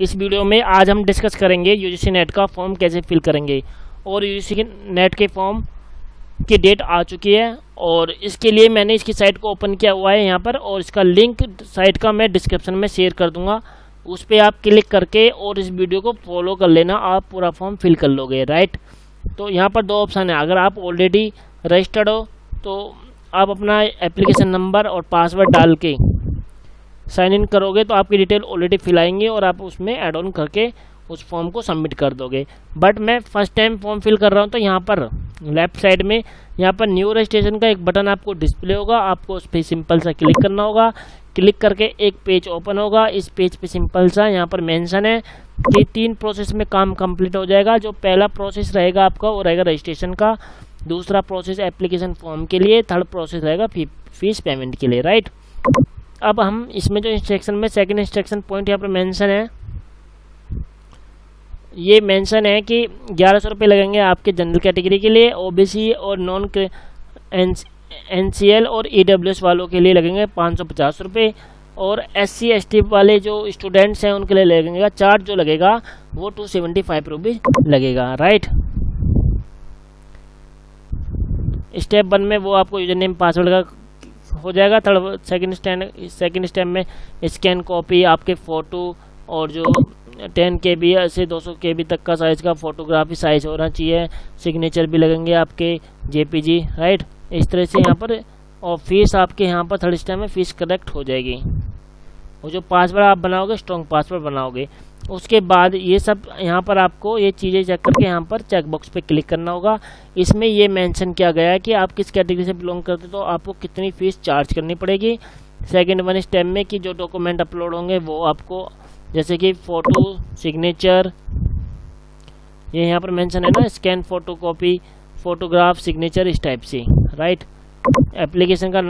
इस वीडियो में आज हम डिस्कस करेंगे यूजीसी नेट का फॉर्म कैसे फिल करेंगे। और यूजीसी नेट के फॉर्म की डेट आ चुकी है और इसके लिए मैंने इसकी साइट को ओपन किया हुआ है यहाँ पर, और इसका लिंक साइट का मैं डिस्क्रिप्शन में शेयर कर दूंगा। उस पर आप क्लिक करके और इस वीडियो को फॉलो कर लेना, आप पूरा फॉर्म फिल कर लोगे। राइट, तो यहाँ पर दो ऑप्शन है। अगर आप ऑलरेडी रजिस्टर्ड हो तो आप अपना एप्लीकेशन नंबर और पासवर्ड डाल के साइन इन करोगे तो आपकी डिटेल ऑलरेडी फिल आएंगी और आप उसमें ऐड ऑन करके उस फॉर्म को सबमिट कर दोगे। बट मैं फर्स्ट टाइम फॉर्म फिल कर रहा हूँ तो यहाँ पर लेफ्ट साइड में यहाँ पर न्यू रजिस्ट्रेशन का एक बटन आपको डिस्प्ले होगा, आपको उस पर सिंपल सा क्लिक करना होगा। क्लिक करके एक पेज ओपन होगा। इस पेज पे सिंपल सा यहाँ पर मेंशन है कि 3 प्रोसेस में काम कंप्लीट हो जाएगा। जो पहला प्रोसेस रहेगा आपका वो रहेगा रजिस्ट्रेशन का, दूसरा प्रोसेस एप्लीकेशन फॉर्म के लिए, थर्ड प्रोसेस रहेगा फीस पेमेंट के लिए। राइट, अब हम इसमें जो इंस्ट्रक्शन में सेकंड इंस्ट्रक्शन पॉइंट यहाँ पर मेंशन है, ये मेंशन है कि 1100 रुपये लगेंगे आपके जनरल कैटेगरी के लिए, ओबीसी और नॉन एनसीएल और ईडब्ल्यूएस वालों के लिए लगेंगे 550 रुपये, और एससी एसटी वाले जो स्टूडेंट्स हैं उनके लिए लगेगा चार्ज जो लगेगा वो 275 रुपीज़ लगेगा। राइट, स्टेप 1 में वो आपको यूजर नेम पासवर्ड का हो जाएगा। सेकंड स्टेप में स्कैन कॉपी आपके फ़ोटो और जो 10 KB से 200 KB तक का साइज़ का फोटोग्राफी साइज़ होना चाहिए, सिग्नेचर भी लगेंगे आपके जेपीजी। राइट, इस तरह से यहाँ पर, और फीस आपके यहाँ पर थर्ड स्टेप में फ़ीस कलेक्ट हो जाएगी। और जो पासवर्ड आप बनाओगे स्ट्रॉन्ग पासवर्ड बनाओगे। उसके बाद ये सब यहाँ पर आपको ये चीज़ें चेक करके यहाँ पर चेक बॉक्स पे क्लिक करना होगा। इसमें ये मेंशन किया गया है कि आप किस कैटेगरी से बिलोंग करते हो तो आपको कितनी फ़ीस चार्ज करनी पड़ेगी। सेकंड 1 स्टेप में कि जो डॉक्यूमेंट अपलोड होंगे वो आपको, जैसे कि फ़ोटो, सिग्नेचर, ये यहाँ पर मेंशन है ना, scan photo copy, photograph, signature, इस टाइप से। राइट, एप्लीकेशन का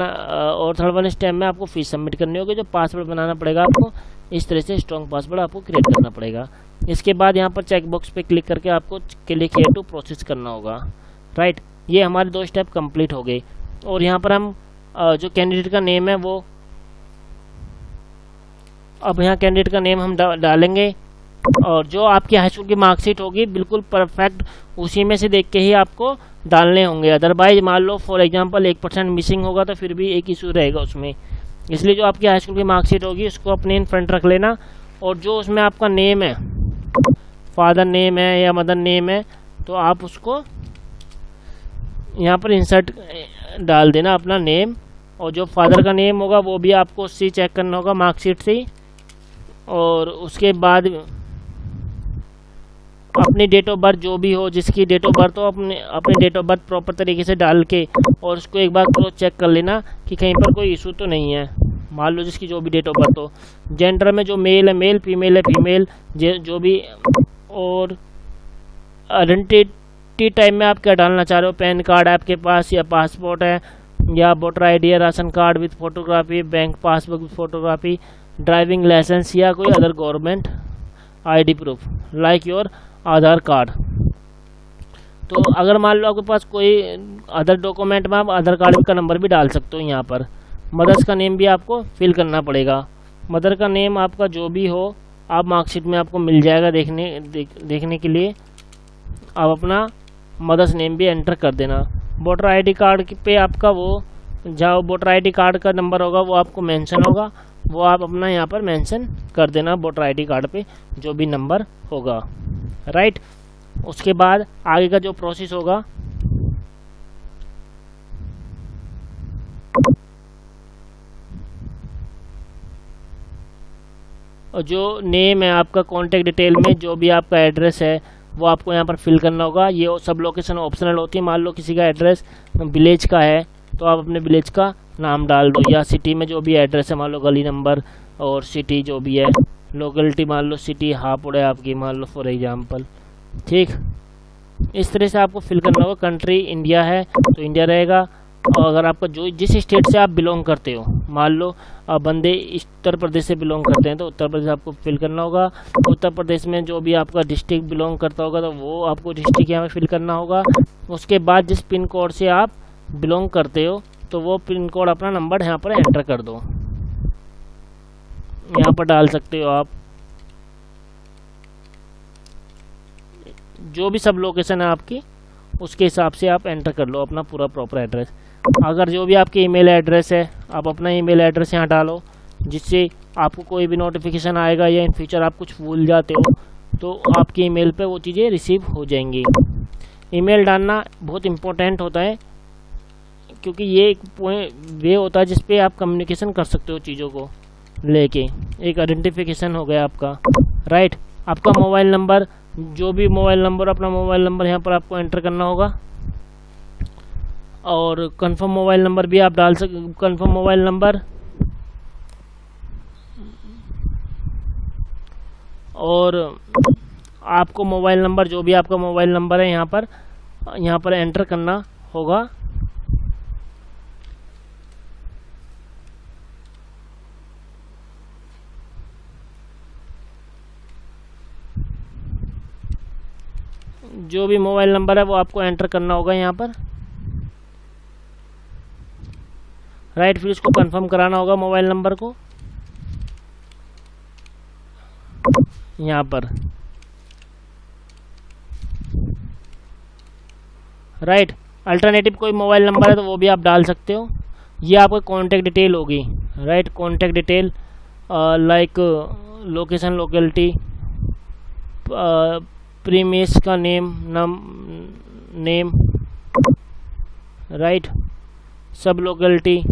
और थर्ड 1 स्टेप में आपको फीस सबमिट करनी होगी। जो पासवर्ड बनाना पड़ेगा आपको, इस तरह से स्ट्रॉन्ग पासवर्ड आपको क्रिएट करना पड़ेगा। इसके बाद यहाँ पर चेक बॉक्स पे क्लिक करके आपको क्लिक हियर टू प्रोसेस करना होगा। राइट, ये हमारे 2 स्टेप कंप्लीट हो गए। और यहाँ पर हम जो कैंडिडेट का नेम है वो, अब यहाँ कैंडिडेट का नेम हम डालेंगे, और जो आपकी हाई स्कूल की मार्कशीट होगी बिल्कुल परफेक्ट उसी में से देख के ही आपको डालने होंगे। अदरवाइज मान लो फॉर एग्जांपल 1% मिसिंग होगा तो फिर भी एक इशू रहेगा उसमें। इसलिए जो आपकी हाई स्कूल की मार्कशीट होगी उसको अपने इन फ्रंट रख लेना, और जो उसमें आपका नेम है, फादर नेम है या मदर नेम है, तो आप उसको यहाँ पर इंसर्ट डाल देना अपना नेम। और जो फादर का नेम होगा वो भी आपको उससे चेक करना होगा मार्कशीट से ही। और उसके बाद अपनी डेट ऑफ बर्थ जो भी हो, जिसकी डेट ऑफ बर्थ हो, अपने डेट ऑफ बर्थ प्रॉपर तरीके से डाल के और उसको एक बार क्रॉस चेक कर लेना कि कहीं पर कोई इशू तो नहीं है। मान लो जिसकी जो भी डेट ऑफ बर्थ हो, जेंडर में जो मेल है मेल, फीमेल है फीमेल, जो भी। और आइडेंटिटी टाइप में आप क्या डालना चाह रहे हो, पैन कार्ड आपके पास या पासपोर्ट है या वोटर ID है, ration card with photography, bank passbook with photography, driving licence या कोई other government ID proof like your Aadhaar card. तो अगर मान लो आपके पास कोई अदर डॉक्यूमेंट में आप आधार कार्ड का नंबर भी डाल सकते हो। यहाँ पर मदर्स का नेम भी आपको फिल करना पड़ेगा। मदर का नेम आपका जो भी हो आप मार्कशीट में आपको मिल जाएगा देखने के लिए। आप अपना मदर्स नेम भी एंटर कर देना। वोटर ID कार्ड पे आपका वो जहाँ वोटर ID कार्ड का नंबर होगा वो आपको मेंशन होगा, वो आप अपना यहाँ पर मेंशन कर देना वोटर ID कार्ड पे जो भी नंबर होगा। राइट, उसके बाद आगे का जो प्रोसेस होगा, और जो नेम है आपका, कॉन्टैक्ट डिटेल में जो भी आपका एड्रेस है वो आपको यहाँ पर फिल करना होगा। ये सब लोकेशन ऑप्शनल होती है। मान लो किसी का एड्रेस विलेज का है तो आप अपने विलेज का नाम डाल दो, या सिटी में जो भी एड्रेस है, मान लो गली नंबर और सिटी जो भी है, लोकेलिटी मान लो सिटी हापुड़ है आपकी, मान लो फॉर एग्जांपल। ठीक, इस तरह से आपको फिल करना होगा। कंट्री इंडिया है तो इंडिया रहेगा, और अगर आपका जो जिस स्टेट से आप बिलोंग करते हो, मान लो बंदे उत्तर प्रदेश से बिलोंग करते हैं तो उत्तर प्रदेश आपको फिल करना होगा। उत्तर प्रदेश में जो भी आपका डिस्ट्रिक्ट बिलोंग करता होगा तो वो आपको डिस्ट्रिक्ट यहाँ पे फिल करना होगा। उसके बाद जिस पिन कोड से आप बिलोंग करते हो तो वो पिन कोड अपना नंबर यहाँ पर एंटर कर दो, यहाँ पर डाल सकते हो आप। जो भी सब लोकेशन है आपकी उसके हिसाब से आप एंटर कर लो अपना पूरा प्रॉपर एड्रेस। अगर जो भी आपकी ईमेल एड्रेस है आप अपना ईमेल एड्रेस यहाँ डालो, जिससे आपको कोई भी नोटिफिकेशन आएगा या इन फ्यूचर आप कुछ भूल जाते हो तो आपकी ईमेल पे वो चीज़ें रिसीव हो जाएंगी। ईमेल डालना बहुत इम्पोर्टेंट होता है, क्योंकि ये एक वे होता है जिस पे आप कम्युनिकेशन कर सकते हो चीज़ों को लेके। एक आइडेंटिफिकेशन हो गया आपका, राइट। आपका मोबाइल नंबर, जो भी मोबाइल नंबर, अपना मोबाइल नंबर यहाँ पर आपको एंटर करना होगा, और कंफर्म मोबाइल नंबर भी आप डाल कंफर्म मोबाइल नंबर, और आपको मोबाइल नंबर, जो भी आपका मोबाइल नंबर है यहाँ पर एंटर करना होगा। जो भी मोबाइल नंबर है वो आपको एंटर करना होगा यहाँ पर, राइट। फिर इसको कंफर्म कराना होगा मोबाइल नंबर को यहाँ पर, राइट। अल्टरनेटिव कोई मोबाइल नंबर है तो वो भी आप डाल सकते हो। ये आपका कॉन्टैक्ट डिटेल होगी, right. Contact detail like location, locality, premise का नेम, राइट। सब लोकेलिटी,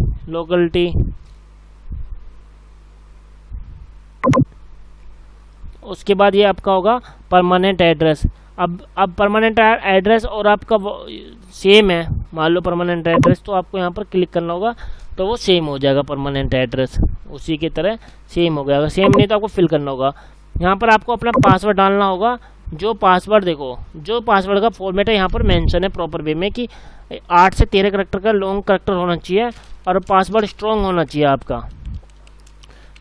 उसके बाद ये आपका होगा परमानेंट एड्रेस। अब परमानेंट एड्रेस और आपका सेम है, मान लो परमानेंट एड्रेस, तो आपको यहाँ पर क्लिक करना होगा तो वो सेम हो जाएगा। परमानेंट एड्रेस उसी की तरह सेम हो गया। अगर सेम नहीं तो आपको फिल करना होगा। यहाँ पर आपको अपना पासवर्ड डालना होगा। जो पासवर्ड, देखो जो पासवर्ड का फॉर्मेट है यहाँ पर मेंशन है प्रॉपर वे में कि 8 से 13 करैक्टर का लॉन्ग करैक्टर होना चाहिए और पासवर्ड स्ट्रॉन्ग होना चाहिए आपका।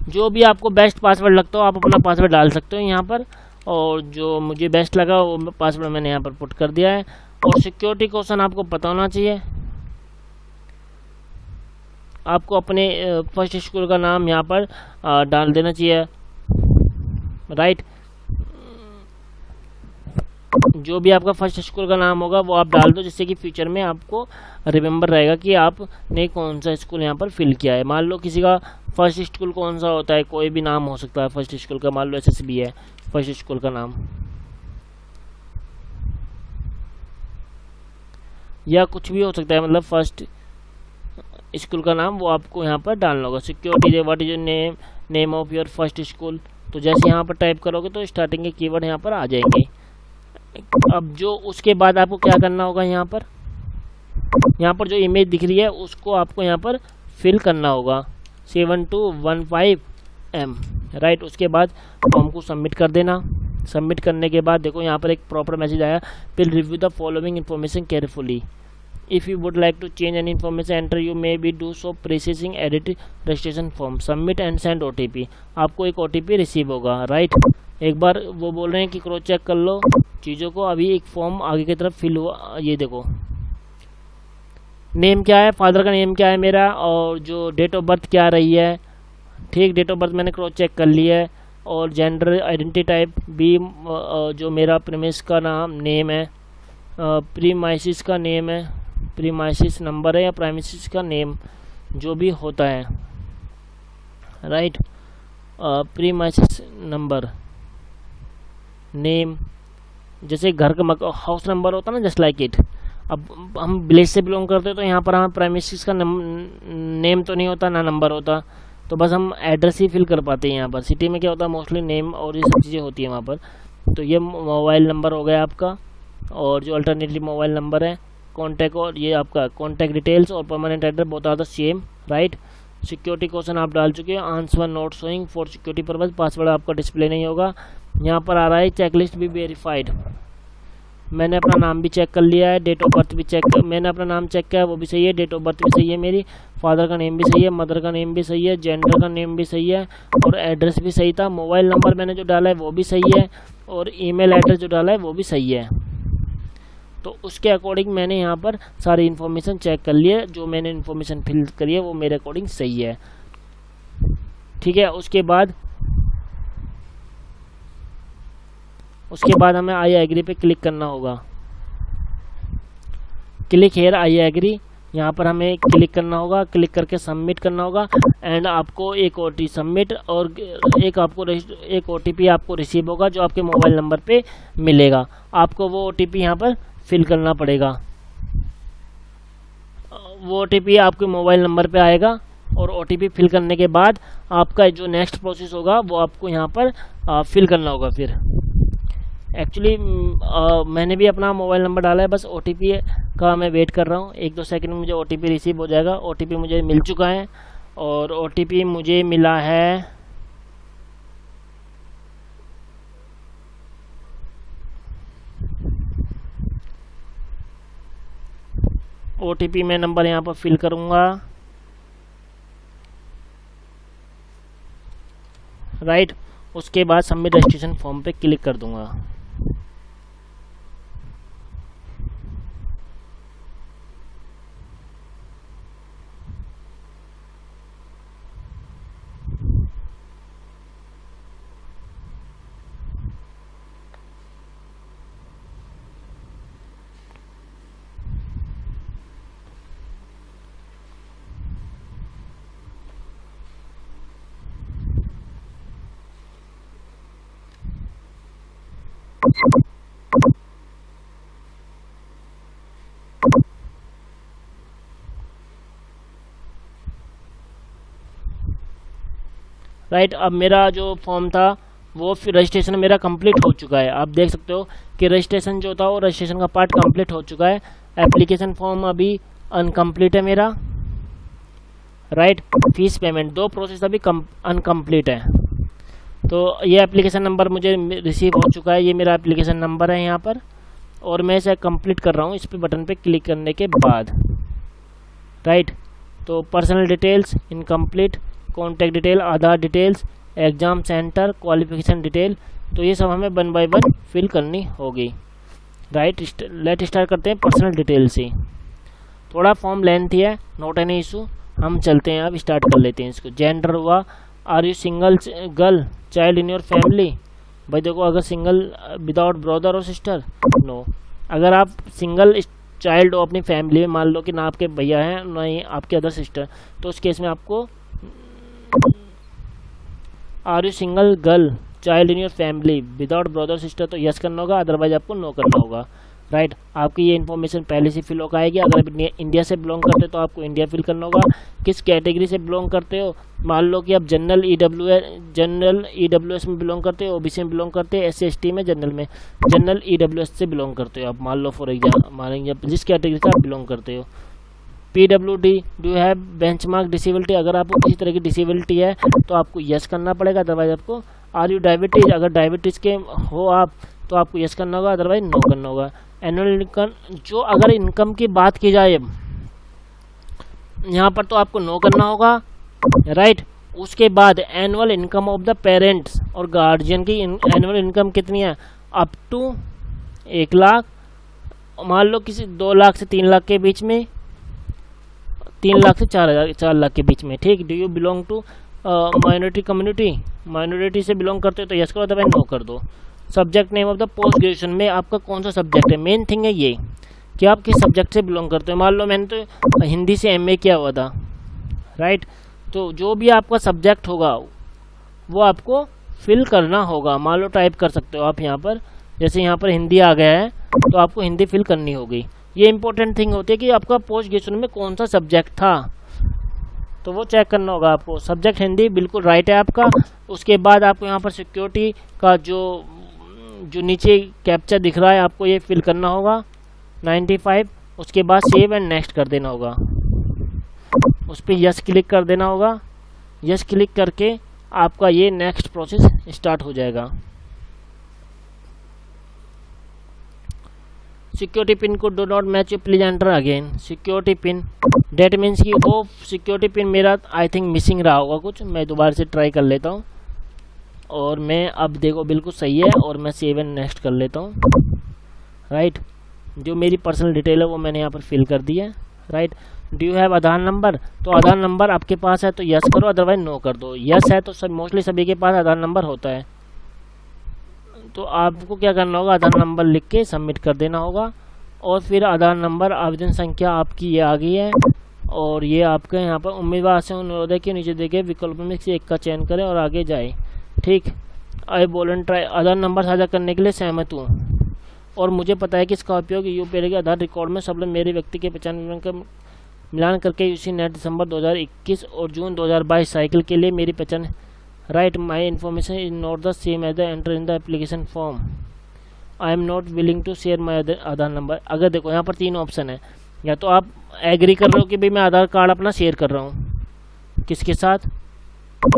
जो भी आपको बेस्ट पासवर्ड लगता हो आप अपना पासवर्ड डाल सकते हो यहाँ पर, और जो मुझे बेस्ट लगा वो पासवर्ड मैंने यहाँ पर पुट कर दिया है। और सिक्योरिटी क्वेश्चन आपको पता होना चाहिए। आपको अपने फर्स्ट स्कूल का नाम यहाँ पर डाल देना चाहिए, राइट। जो भी आपका फर्स्ट स्कूल का नाम होगा वो आप डाल दो, जिससे कि फ्यूचर में आपको रिमेंबर रहेगा कि आपने कौन सा स्कूल यहाँ पर फिल किया है। मान लो किसी का फर्स्ट स्कूल कौन सा होता है, कोई भी नाम हो सकता है फर्स्ट स्कूल का, मान लो SSB है फर्स्ट स्कूल का नाम, या कुछ भी हो सकता है, मतलब फर्स्ट स्कूल का नाम वो आपको यहाँ पर डालना होगा। Security, what is your name of your first school, तो जैसे यहाँ पर टाइप करोगे तो स्टार्टिंग के कीवर्ड यहाँ पर आ जाएंगे। अब जो उसके बाद आपको क्या करना होगा, यहाँ पर जो इमेज दिख रही है उसको आपको यहाँ पर फिल करना होगा 7215M, राइट। उसके बाद फॉर्म को सबमिट कर देना। सबमिट करने के बाद देखो यहाँ पर एक प्रॉपर मैसेज आया, will review the following information carefully, if you would like to change any information enter you may be do so processing edit registration form, submit and send OTP। आपको एक OTP रिसीव होगा, right. एक बार वो बोल रहे हैं कि cross check कर लो चीज़ों को। अभी एक फॉर्म आगे की तरफ फिल हुआ, ये देखो नेम क्या है, फादर का नेम क्या है मेरा, और जो डेट ऑफ बर्थ क्या रही है, ठीक। डेट ऑफ बर्थ मैंने क्रॉस चेक कर लिया है, और जेंडर आइडेंटिटी टाइप भी, जो मेरा प्रीमिस का नेम है, प्रीमाइसिस का नेम है, प्रीमाइसिस नंबर है या प्राइमिसिस का नेम जो भी होता है, राइट। प्रीमाइसिस नंबर, नेम, जैसे घर का हाउस नंबर होता है ना, जस्ट लाइक इट। अब हम विलेज से बिलोंग करते हैं तो यहाँ पर हमें प्राइमिसिस का नेम तो नहीं होता, ना नंबर होता, तो बस हम एड्रेस ही फिल कर पाते हैं यहाँ पर। सिटी में क्या होता है, मोस्टली नेम और ये सब चीज़ें होती हैं वहाँ पर। तो ये मोबाइल नंबर हो गया आपका, और जो अल्टरनेटिव मोबाइल नंबर है, कॉन्टैक्ट, और ये आपका कॉन्टैक्ट डिटेल्स और permanent address both are the same, right. Security question आप डाल चुके हैं, answer not showing for security purpose, password आपका डिस्प्ले नहीं होगा। यहाँ पर आ रहा है चेकलिस्ट भी वेरीफाइड, मैंने अपना नाम भी चेक कर लिया है, डेट ऑफ बर्थ भी मैंने अपना नाम चेक किया है वो भी सही है, डेट ऑफ बर्थ भी सही है मेरी, फादर का नेम भी सही है, मदर का नेम भी सही है, जेंडर का नेम भी सही है, और एड्रेस भी सही था। मोबाइल नंबर मैंने जो डाला है वो भी सही है, और ईमेल एड्रेस जो डाला है वो भी सही है। तो उसके अकॉर्डिंग मैंने यहाँ पर सारी इन्फॉर्मेशन चेक कर ली है, जो मैंने इन्फॉर्मेशन फिल करी है वो मेरे अकॉर्डिंग सही है, ठीक है। उसके बाद उसके बाद हमें आई एग्री पे क्लिक करना होगा। क्लिक हेयर आई एग्री, यहाँ पर हमें क्लिक करना होगा। क्लिक करके सबमिट करना होगा एंड आपको एक OTP सबमिट और एक OTP आपको रिसीव होगा जो आपके मोबाइल नंबर पे मिलेगा। आपको वो OTP यहाँ पर फिल करना पड़ेगा। वो OTP आपके मोबाइल नंबर पे आएगा और OTP फिल करने के बाद आपका जो नेक्स्ट प्रोसेस होगा वो आपको यहाँ पर फिल करना होगा। फिर एक्चुअली मैंने भी अपना मोबाइल नंबर डाला है, बस OTP का मैं वेट कर रहा हूँ। 1-2 सेकंड में मुझे OTP रिसीव हो जाएगा। OTP मुझे मिल चुका है और OTP मुझे मिला है OTP मैं नंबर यहाँ पर फिल करूँगा। राइट, उसके बाद सबमिट रजिस्ट्रेशन फॉर्म पे क्लिक कर दूंगा। राइट, अब मेरा जो फॉर्म था वो फिर रजिस्ट्रेशन मेरा कंप्लीट हो चुका है। आप देख सकते हो कि रजिस्ट्रेशन जो था वो रजिस्ट्रेशन का पार्ट कंप्लीट हो चुका है। एप्लीकेशन फॉर्म अभी अनकम्प्लीट है मेरा। राइट, फीस पेमेंट 2 प्रोसेस अभी अनकम्प्लीट है। तो ये एप्लीकेशन नंबर मुझे रिसीव हो चुका है। ये मेरा एप्लीकेशन नंबर है यहाँ पर और मैं इसे कंप्लीट कर रहा हूँ इस पे बटन पे क्लिक करने के बाद। राइट, तो personal details incomplete, contact detail, Aadhaar details, exam centre, qualification detail, तो ये सब हमें 1 बाय 1 फिल करनी होगी। राइट, लेट स्टार्ट करते हैं पर्सनल डिटेल से। थोड़ा फॉर्म लेंथी है, नॉट एनी इशू, हम चलते हैं अब स्टार्ट कर लेते हैं इसको। जेंडर हुआ, are you single girl, child in your family. भाई देखो, अगर सिंगल विदाउट ब्रदर और सिस्टर, नो। अगर आप सिंगल चाइल्ड हो अपनी फैमिली में, मान लो कि ना आपके भैया हैं ना ही आपके अदर सिस्टर, तो उस केस में आपको are you single girl child in your family without brother sister तो यस करना होगा, अदरवाइज आपको नो करना होगा। राइट, आपकी ये इन्फॉर्मेशन पहले से फिल होकर आएगी। अगर आप इंडिया से बिलोंग करते हो तो आपको इंडिया फिल करना होगा। किस कैटेगरी से बिलोंग करते हो, मान लो कि आप जनरल EWS में बिलोंग करते हो, OBC में बिलोंग करते हो, SC/ST में जनरल EWS से बिलोंग करते हो आप, मान लो फॉर एग्जाम्पल जिस कैटेगरी से आप बिलोंग करते हो। PWD, do you have benchmark disability, अगर आपको किसी तरह की डिसेबिलिटी है तो आपको यस करना पड़ेगा, अदरवाइज आपको। आर यू डायबिटीज, अगर डायबिटीज के हो आप तो आपको यस करना होगा, अदरवाइज नो करना होगा। एनुअल इनकम, जो अगर इनकम की बात की जाए यहाँ पर तो आपको नो करना होगा। राइट, उसके बाद annual income of the parents और गार्जियन की एनुअल इनकम कितनी है, अप टू 1 लाख, मान लो किसी 2 लाख से 3 लाख के बीच में, 3 लाख से 4 लाख के बीच में। ठीक, do you belong to minority community, minority से बिलोंग करते हो तो यस करो, अदरवाइज नो कर दो। Subject name of the post graduation में आपका कौन सा सब्जेक्ट है, मेन थिंग है ये कि आप किस सब्जेक्ट से बिलोंग करते हो। मान लो मैंने तो हिंदी से MA किया हुआ था। राइट, तो जो भी आपका सब्जेक्ट होगा वो आपको फिल करना होगा। मान लो टाइप कर सकते हो आप यहाँ पर, जैसे यहाँ पर हिंदी आ गया है तो आपको हिंदी फिल करनी होगी। ये इंपॉर्टेंट थिंग होती है कि आपका पोस्ट ग्रेजुएशन में कौन सा सब्जेक्ट था, तो वो चेक करना होगा आपको। सब्जेक्ट हिंदी बिल्कुल राइट है आपका। उसके बाद आपको यहाँ पर सिक्योरिटी का जो नीचे कैप्चा दिख रहा है आपको ये फिल करना होगा 95। उसके बाद सेव एंड नेक्स्ट कर देना होगा, उस पर यस क्लिक कर देना होगा। यस क्लिक करके आपका ये नेक्स्ट प्रोसेस स्टार्ट हो जाएगा। सिक्योरिटी पिन को do not match, please enter again. Security pin that means कि वो सिक्योरिटी पिन मेरा आई थिंक मिसिंग रहा होगा कुछ, मैं दोबारा से ट्राई कर लेता हूँ। और मैं अब देखो बिल्कुल सही है और मैं सेव एंड नेक्स्ट कर लेता हूँ। राइट, जो मेरी पर्सनल डिटेल है वो मैंने यहाँ पर फिल कर दी है। Right, do you have Aadhaar number, तो आधार नंबर आपके पास है तो यस करो, अदरवाइज नो कर दो। यस है तो सब मोस्टली सभी के पास आधार नंबर होता है। तो आपको क्या करना होगा, आधार नंबर लिख के सबमिट कर देना होगा। और फिर आधार नंबर, आवेदन संख्या आपकी ये आ गई है, और ये आपका यहाँ पर उम्मीदवार से अनुरोध है कि नीचे देखे विकल्पों में से एक का चयन करें और आगे जाए। ठीक, आई वॉलंटरी आधार नंबर साझा करने के लिए सहमत हूँ, और मुझे पता है कि इसका उपयोग यूपीआई के आधार रिकॉर्ड में सब मेरे व्यक्ति के पहचान विवरण का मिलान करके यूसी नेट दिसंबर 2021 और जून 2022 साइकिल के लिए मेरी पहचान। Right my information is not the same as the enter in the application form. I am not willing to share my Aadhaar number. अगर देखो यहाँ पर 3 ऑप्शन है, या तो आप एग्री कर रहे हो कि भाई मैं आधार कार्ड अपना शेयर कर रहा हूँ, किसके साथ,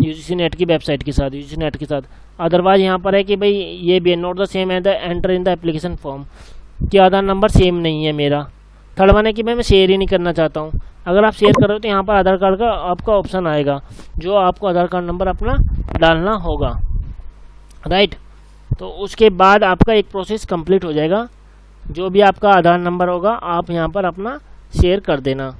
यूजीसी नेट की वेबसाइट के साथ, यूजीसी नेट के साथ। अदरवाइज यहाँ पर है कि भाई ये भी not the same as the enter in the application form, कि आधार नंबर सेम नहीं है मेरा। थर्ड वन है कि मैं शेयर ही नहीं करना चाहता हूँ। अगर आप शेयर कर रहे हो तो यहाँ पर आधार कार्ड का आपका ऑप्शन आएगा, जो आपको आधार कार्ड नंबर अपना डालना होगा। राइट, तो उसके बाद आपका एक प्रोसेस कंप्लीट हो जाएगा। जो भी आपका आधार नंबर होगा आप यहाँ पर अपना शेयर कर देना।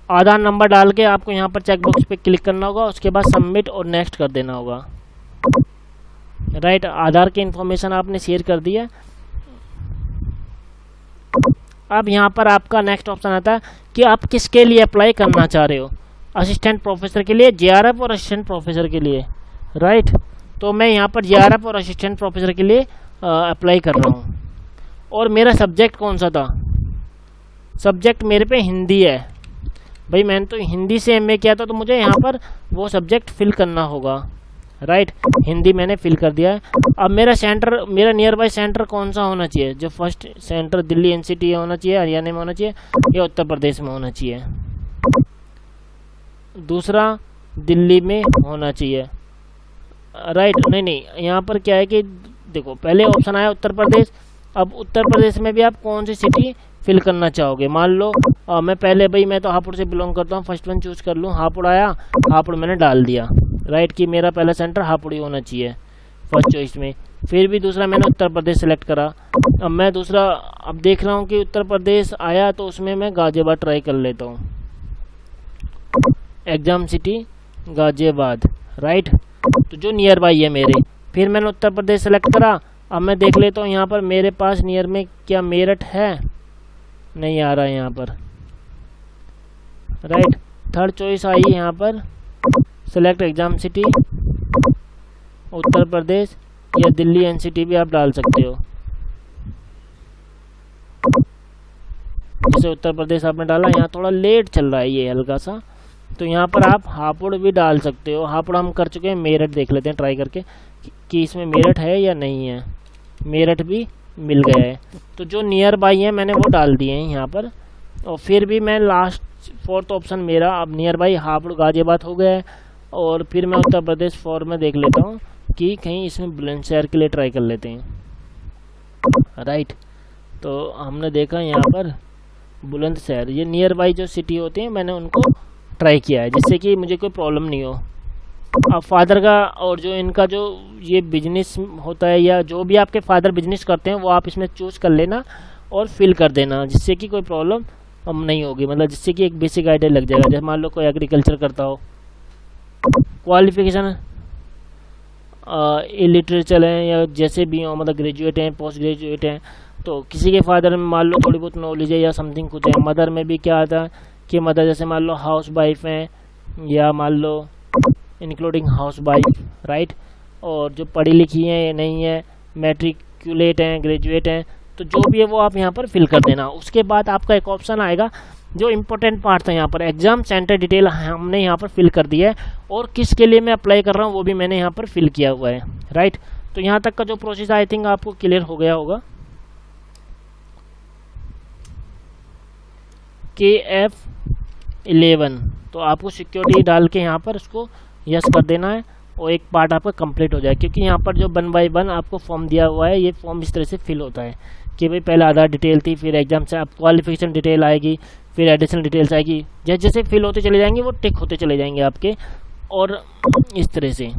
आधार नंबर डाल के आपको यहाँ पर चेकबॉक्स पे क्लिक करना होगा, उसके बाद सबमिट और नेक्स्ट कर देना होगा। राइट, आधार की इन्फॉर्मेशन आपने शेयर कर दिया। अब यहाँ पर आपका नेक्स्ट ऑप्शन आता है कि आप किसके लिए अप्लाई करना चाह रहे हो, असिस्टेंट प्रोफेसर के लिए, जेआरएफ और असिस्टेंट प्रोफेसर के लिए। राइट, तो मैं यहाँ पर जेआरएफ और असिस्टेंट प्रोफेसर के लिए अप्लाई कर रहा हूँ। और मेरा सब्जेक्ट कौन सा था, सब्जेक्ट मेरे पे हिंदी है। भाई मैंने तो हिंदी से एमए किया था, तो मुझे यहाँ पर वो सब्जेक्ट फिल करना होगा। राइट, हिंदी मैंने फिल कर दिया है। अब मेरा सेंटर, मेरा नियर बाई सेंटर कौन सा होना चाहिए, जो फर्स्ट सेंटर दिल्ली एनसीटी होना चाहिए, हरियाणा में होना चाहिए, या उत्तर प्रदेश में होना चाहिए। दूसरा दिल्ली में होना चाहिए। राइट, नहीं, यहाँ पर क्या है कि देखो पहले ऑप्शन आया उत्तर प्रदेश। अब उत्तर प्रदेश में भी आप कौन सी सिटी फिल करना चाहोगे। मान लो मैं तो हापुड़ से बिलोंग करता हूँ, फर्स्ट वन चूज कर लूँ, हापुड़ आया, हापुड़ मैंने डाल दिया। राइट, कि मेरा पहला सेंटर हापुड़ ही होना चाहिए फर्स्ट चॉइस में। फिर भी दूसरा मैंने उत्तर प्रदेश सेलेक्ट करा। अब मैं दूसरा अब देख रहा हूँ कि उत्तर प्रदेश आया, तो उसमें मैं गाजियाबाद ट्राई कर लेता हूँ, एग्जाम सिटी गाजियाबाद। राइट, तो जो नियर बाई है मेरे। फिर मैंने उत्तर प्रदेश सेलेक्ट करा। अब मैं देख लेता हूँ यहाँ पर मेरे पास नियर में क्या मेरठ है, नहीं आ रहा है यहाँ पर। राइट, थर्ड चॉइस आई यहाँ पर, select exam city, Uttar Pradesh या दिल्ली एनसीटी भी आप डाल सकते हो। जैसे उत्तर प्रदेश आपने डाला, यहाँ थोड़ा लेट चल रहा है ये हल्का सा, तो यहाँ पर आप हापुड़ भी डाल सकते हो। हापुड़ हम कर चुके हैं, मेरठ देख लेते हैं ट्राई करके कि इसमें मेरठ है या नहीं है। मेरठ भी मिल गया है, तो जो नियर बाई है मैंने वो डाल दिए हैं यहाँ पर। और फिर भी मैं लास्ट फोर्थ ऑप्शन मेरा अब नियर बाई हापुड़ गाजियाबाद हो गया है। और फिर मैं उत्तर प्रदेश 4 में देख लेता हूँ कि कहीं इसमें बुलंदशहर के लिए ट्राई कर लेते हैं। राइट, तो हमने देखा यहाँ पर बुलंदशहर, ये नियर बाई जो सिटी होती हैं मैंने उनको ट्राई किया है, जिससे कि मुझे कोई प्रॉब्लम नहीं हो। अब फादर का और जो इनका जो ये बिजनेस होता है, या जो भी आपके फादर बिजनेस करते हैं, वो आप इसमें चूज कर लेना और फिल कर देना, जिससे कि कोई प्रॉब्लम हम नहीं होगी। मतलब जिससे कि एक बेसिक आइडिया लग जाएगा। जैसे मान लो कोई एग्रीकल्चर करता हो, क्वालिफिकेशन इलिटरेचर है या जैसे भी हो, मतलब ग्रेजुएट हैं, पोस्ट ग्रेजुएट हैं, तो किसी के फादर में मान लो थोड़ी बहुत नॉलेज है या समथिंग कुछ है। मदर में भी क्या आता है कि मदर जैसे मान लो हाउस वाइफ हैं, या मान लो इंक्लूडिंग हाउस वाइफ। राइट, और जो पढ़ी लिखी हैं या नहीं है, मैट्रिकुलेट हैं, ग्रेजुएट हैं, तो जो भी है वो आप यहाँ पर फिल कर देना। उसके बाद आपका एक ऑप्शन आएगा, जो इम्पोर्टेंट पार्ट था यहाँ पर, एग्जाम सेंटर डिटेल हमने यहाँ पर फिल कर दिया है, और किसके लिए मैं अप्लाई कर रहा हूँ वो भी मैंने यहाँ पर फिल किया हुआ है। राइट, तो यहाँ तक का जो प्रोसेस आई थिंक आपको क्लियर हो गया होगा। KF11, तो आपको सिक्योरिटी डाल के यहाँ पर उसको यस कर देना है, और एक पार्ट आपका कंप्लीट हो जाए। क्योंकि यहाँ पर जो 1 बाय 1 आपको फॉर्म दिया हुआ है, ये फॉर्म इस तरह से फिल होता है कि भाई पहले आधार डिटेल थी, फिर एग्जाम से आप क्वालिफिकेशन डिटेल आएगी, फिर एडिशनल डिटेल्स आएगी। जैसे जैसे फिल होते चले जाएंगे वो टिक होते चले जाएंगे आपके, और इस तरह से।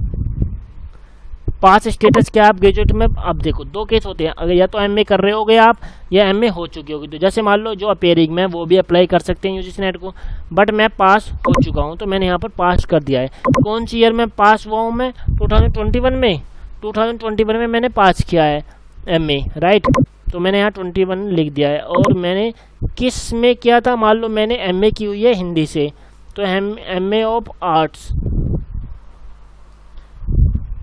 पास स्टेटस क्या है आप ग्रेजुएट में। अब देखो दो केस होते हैं, अगर या तो एमए कर रहे होगे आप या एमए हो चुकी होगी। तो जैसे मान लो जो अपेयरिंग में वो भी अप्लाई कर सकते हैं यूजीसी नेट को, बट मैं पास हो चुका हूँ तो मैंने यहाँ पर पास कर दिया है। कौन सी ईयर में पास हुआ हूँ मैं, 2021 में। 2021 में मैंने पास किया है एमए, राइट। तो मैंने यहाँ 21 लिख दिया है। और मैंने किस में किया था, मान लो मैंने एमए की हुई है हिंदी से, तो MA of arts,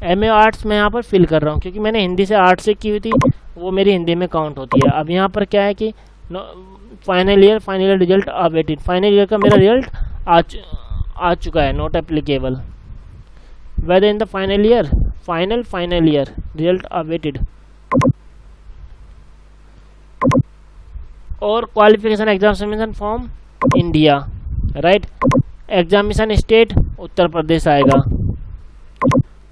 MA arts मैं यहाँ पर फिल कर रहा हूँ क्योंकि मैंने हिंदी से आर्ट्स से की हुई थी, वो मेरी हिंदी में काउंट होती है। अब यहाँ पर क्या है कि final year result awaited, final year का मेरा रिजल्ट आ चुका है, not applicable. Whether in the final year, final year result awaited. और qualification examination from India, right. Examination state Uttar Pradesh आएगा।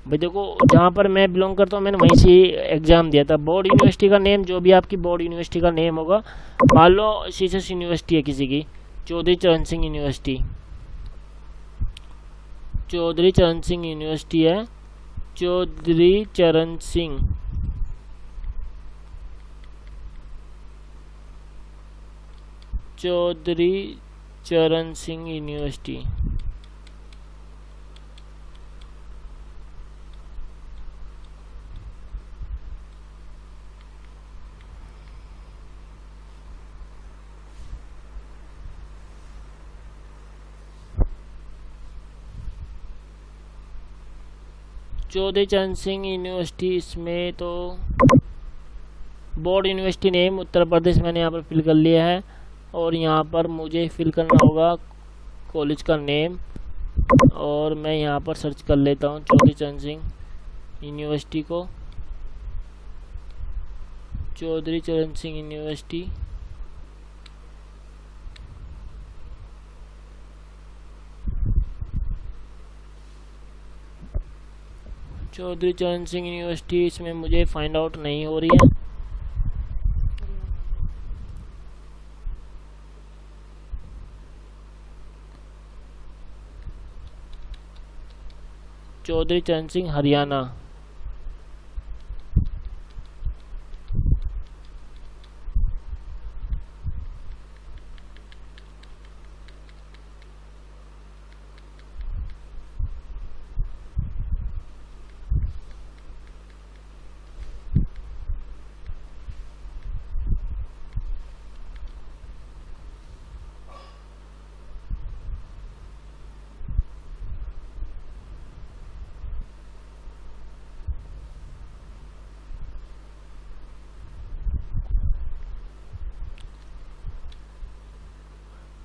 भाई देखो जहाँ पर मैं बिलोंग करता हूँ मैंने वहीं से एग्ज़ाम दिया था। बोर्ड यूनिवर्सिटी का नेम, जो भी आपकी बोर्ड यूनिवर्सिटी का नेम होगा, मान लो सीसस यूनिवर्सिटी है किसी की, चौधरी चरण सिंह यूनिवर्सिटी, चौधरी चरण सिंह यूनिवर्सिटी है, चौधरी चरण सिंह, चौधरी चरण सिंह यूनिवर्सिटी। चौधरी चरण सिंह यूनिवर्सिटी, इसमें तो board university name Uttar Pradesh मैंने यहाँ पर फिल कर लिया है। और यहाँ पर मुझे फिल करना होगा कॉलेज का नेम, और मैं यहाँ पर सर्च कर लेता हूँ चौधरी चरण सिंह यूनिवर्सिटी को, चौधरी चरण सिंह यूनिवर्सिटी। चौधरी चरण सिंह यूनिवर्सिटी, इसमें मुझे फाइंड आउट नहीं हो रही है। चौधरी चरण सिंह हरियाणा,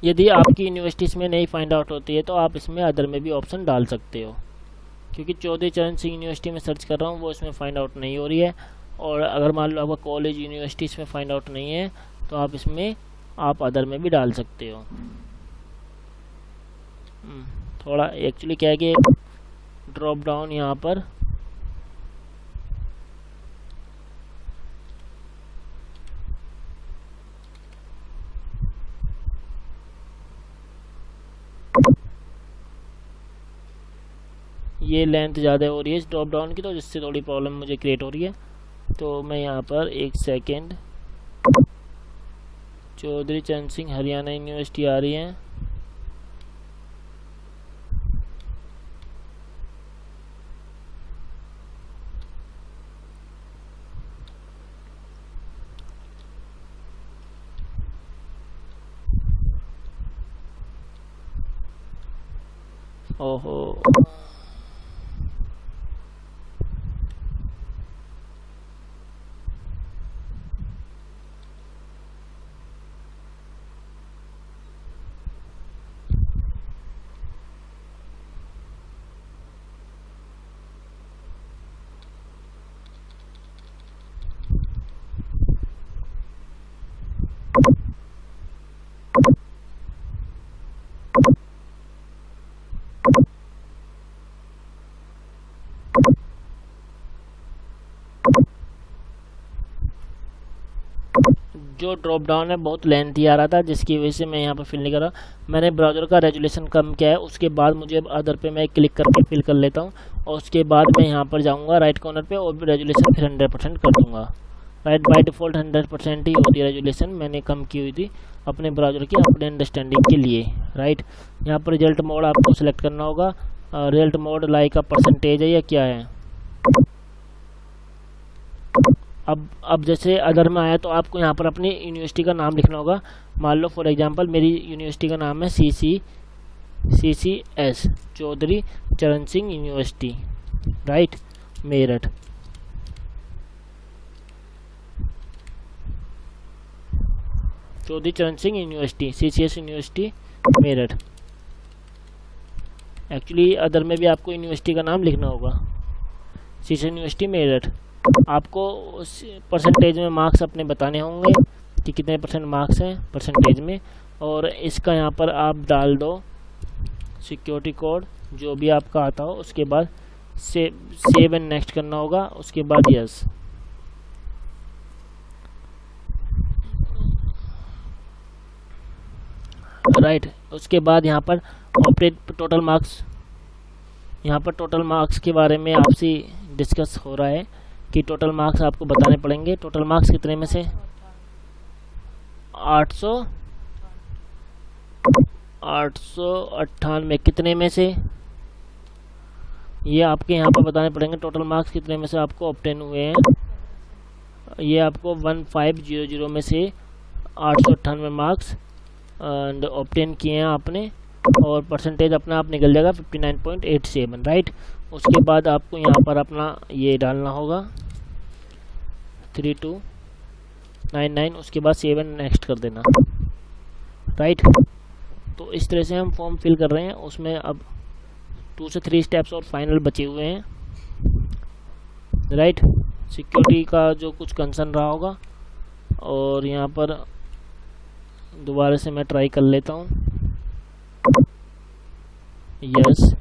यदि आपकी यूनिवर्सिटीज़ में नहीं फाइंड आउट होती है तो आप इसमें अदर में भी ऑप्शन डाल सकते हो, क्योंकि चौधरी चरण सिंह यूनिवर्सिटी में सर्च कर रहा हूँ वो इसमें फाइंड आउट नहीं हो रही है। और अगर मान लो आपका कॉलेज यूनिवर्सिटी इसमें फाइंड आउट नहीं है तो आप इसमें आप अदर में भी डाल सकते हो। थोड़ा एक्चुअली क्या है कि ड्रॉप डाउन यहाँ पर ये लेंथ ज़्यादा हो रही है इस ड्रॉप डाउन की, तो जिससे थोड़ी प्रॉब्लम मुझे क्रिएट हो रही है। तो मैं यहाँ पर एक सेकेंड, चौधरी चरण सिंह हरियाणा यूनिवर्सिटी आ रही है, ओहो जो ड्रॉप डाउन है बहुत लेंथी आ रहा था, जिसकी वजह से मैं यहाँ पर फिल नहीं कर रहा। मैंने ब्राउज़र का रेजोल्यूशन कम किया है, उसके बाद मुझे अदर पे मैं क्लिक करके फिल कर लेता हूँ, और उसके बाद मैं यहाँ पर जाऊँगा राइट कॉर्नर पे और रेजोल्यूशन फिर 100% कर दूँगा। राइट, बाय डिफ़ॉल्ट 100% ही होती है रेजोल्यूशन, मैंने कम की हुई थी अपने ब्राउज़र की अपने अंडरस्टैंडिंग के लिए। राइट, यहाँ पर रिजल्ट मोड आपको सेलेक्ट करना होगा। रिजल्ट मोड लाइक परसेंटेज है या क्या है। अब जैसे अदर में आया तो आपको यहाँ पर अपनी यूनिवर्सिटी का नाम लिखना होगा। मान लो फॉर एग्जांपल मेरी यूनिवर्सिटी का नाम है CCS चौधरी चरण सिंह यूनिवर्सिटी, राइट, मेरठ। चौधरी चरण Singh university CCS university Meerut. Actually other में भी आपको यूनिवर्सिटी का नाम लिखना होगा, CCS यूनिवर्सिटी मेरठ। आपको परसेंटेज में मार्क्स अपने बताने होंगे कि कितने % मार्क्स हैं परसेंटेज में, और इसका यहाँ पर आप डाल दो सिक्योरिटी कोड जो भी आपका आता हो। उसके बाद सेव एंड नेक्स्ट करना होगा, उसके बाद यस। राइट, उसके बाद यहाँ पर ऑपरेट टोटल मार्क्स, यहाँ पर टोटल मार्क्स के बारे में आपसे डिस्कस हो रहा है कि टोटल मार्क्स आपको बताने पड़ेंगे। टोटल मार्क्स कितने में से 898 कितने में से, ये आपके यहाँ पर बताने पड़ेंगे। टोटल मार्क्स कितने में से आपको ऑब्टेन हुए हैं, ये आपको 1500 में से 898 मार्क्स एंड ऑब्टेन किए हैं आपने, और परसेंटेज अपना आप निकल जाएगा 59.87। राइट, उसके बाद आपको यहाँ पर अपना ये डालना होगा 3299, उसके बाद सेव एंड नेक्स्ट कर देना। राइट, तो इस तरह से हम फॉर्म फिल कर रहे हैं। उसमें अब 2 से 3 स्टेप्स और फाइनल बचे हुए हैं। राइट, सिक्योरिटी का जो कुछ कंसर्न रहा होगा, और यहाँ पर दोबारा से मैं ट्राई कर लेता हूँ, यस।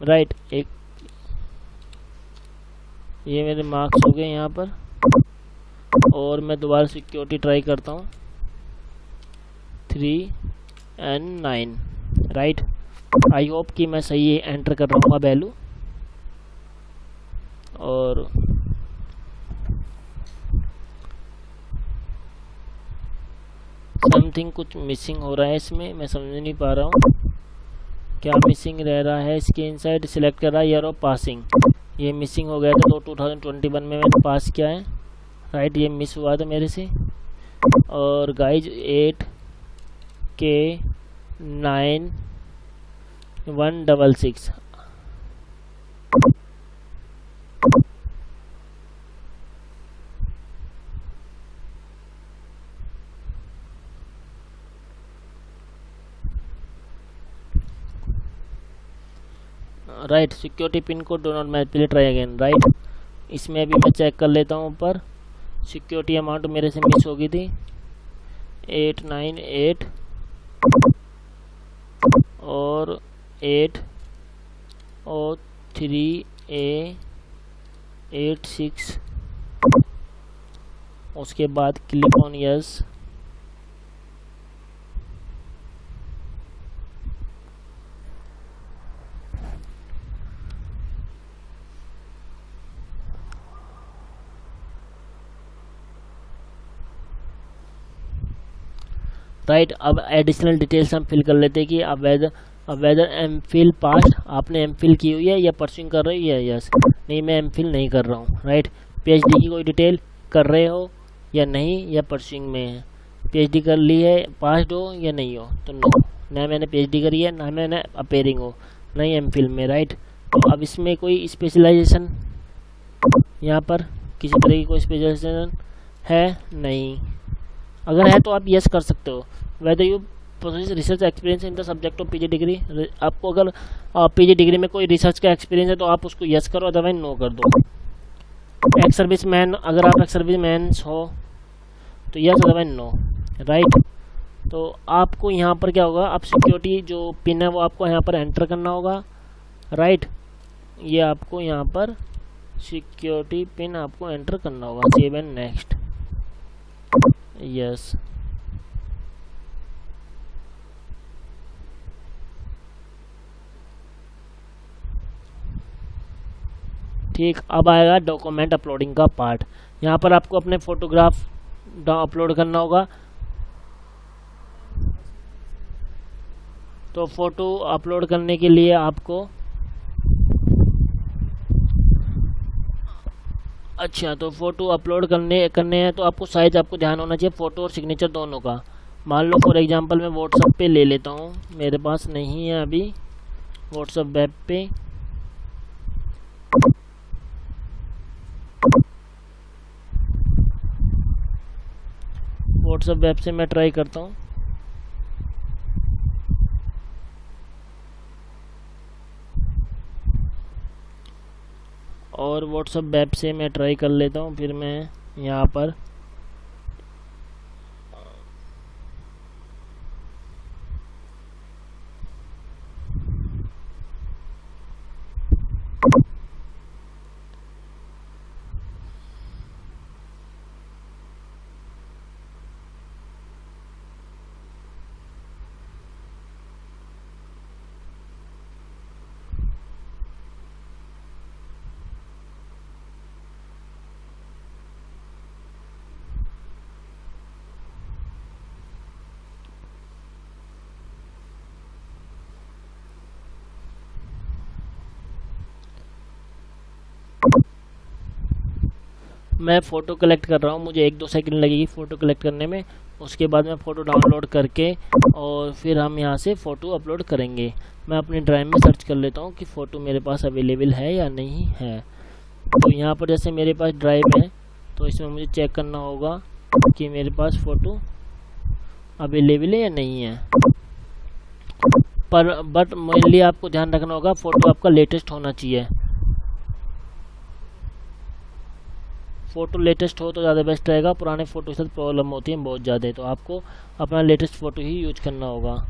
राइट, एक ये मेरे मार्क्स हो गए यहाँ पर, और मैं दोबारा सिक्योरिटी ट्राई करता हूँ 3 and 9। राइट, आई होप कि मैं सही एंटर कर रहा हूँ वैल्यू, और समथिंग कुछ मिसिंग हो रहा है इसमें, मैं समझ नहीं पा रहा हूँ क्या मिसिंग रह रहा है। इसके इनसाइड सिलेक्ट कर रहा है ईयर ऑफ पासिंग, ये मिसिंग हो गया था, तो 2021 में मैंने पास किया है। राइट, ये मिस हुआ था मेरे से। और guys 8K9166। Right, security pin code do not match, please try again. Right, इसमें भी मैं चेक कर लेता हूँ। ऊपर सिक्योरिटी अमाउंट मेरे से मिस हो गई थी 898 और 803A86, उसके बाद क्लिक ऑन यस। राइट, अब एडिशनल डिटेल्स हम फिल कर लेते हैं कि अब वेदर एमफिल पास, आपने एमफिल की हुई है या परस्यूइंग कर रही है, यस। नहीं, मैं एमफिल नहीं कर रहा हूँ। राइट, पीएचडी की कोई डिटेल कर रहे हो या नहीं, या परस्यूइंग में है। पीएचडी कर ली है, पास्ड हो या नहीं हो, तो नो, ना मैंने पीएचडी करी है, ना मैंने अपेयरिंग हो, नहीं एमफिल में। राइट, तो अब इसमें कोई स्पेशलाइजेशन यहाँ पर किसी तरह की कोई स्पेशलाइजेशन है नहीं। अगर है तो आप यस कर सकते हो। Whether you process research experience in the subject of PG degree, आपको अगर पीजी डिग्री में कोई रिसर्च का एक्सपीरियंस है तो आप उसको यस करो, अदरवाइज नो कर दो। एक्स सर्विस मैन, अगर आप एक्स सर्विस मैन हो तो यस, अदरवाइज नो। राइट, तो आपको यहाँ पर क्या होगा, आप सिक्योरिटी जो पिन है वो आपको यहाँ पर एंटर करना होगा, राइट। ये आपको यहाँ पर सिक्योरिटी पिन आपको एंटर करना होगा, सेव एंड नेक्स्ट, यस। ठीक, अब आएगा डॉक्यूमेंट अपलोडिंग का पार्ट। यहाँ पर आपको अपने फोटोग्राफ अपलोड करना होगा। तो फोटो अपलोड करने के लिए आपको अच्छा, तो फोटो अपलोड करने हैं तो आपको साइज आपको ध्यान होना चाहिए फ़ोटो और सिग्नेचर दोनों का। मान लो फॉर एग्जांपल मैं व्हाट्सएप पे ले लेता हूँ, मेरे पास नहीं है अभी व्हाट्सएप वेब पे। व्हाट्सएप वेब से मैं ट्राई करता हूँ। और व्हाट्सएप वेब से मैं ट्राई कर लेता हूँ, फिर मैं यहाँ पर मैं फ़ोटो कलेक्ट कर रहा हूँ, मुझे 1-2 सेकंड लगेगी फ़ोटो कलेक्ट करने में। उसके बाद मैं फ़ोटो डाउनलोड करके और फिर हम यहाँ से फ़ोटो अपलोड करेंगे। मैं अपनी ड्राइव में सर्च कर लेता हूँ कि फ़ोटो मेरे पास अवेलेबल है या नहीं है। तो यहाँ पर जैसे मेरे पास ड्राइव है, तो इसमें मुझे चेक करना होगा कि मेरे पास फ़ोटो अवेलेबल है या नहीं है। बट मेनली आपको ध्यान रखना होगा फ़ोटो आपका लेटेस्ट होना चाहिए। फ़ोटो लेटेस्ट हो तो ज़्यादा बेस्ट रहेगा, पुराने फ़ोटो के साथ प्रॉब्लम होती है बहुत ज़्यादा, तो आपको अपना लेटेस्ट फ़ोटो ही यूज करना होगा।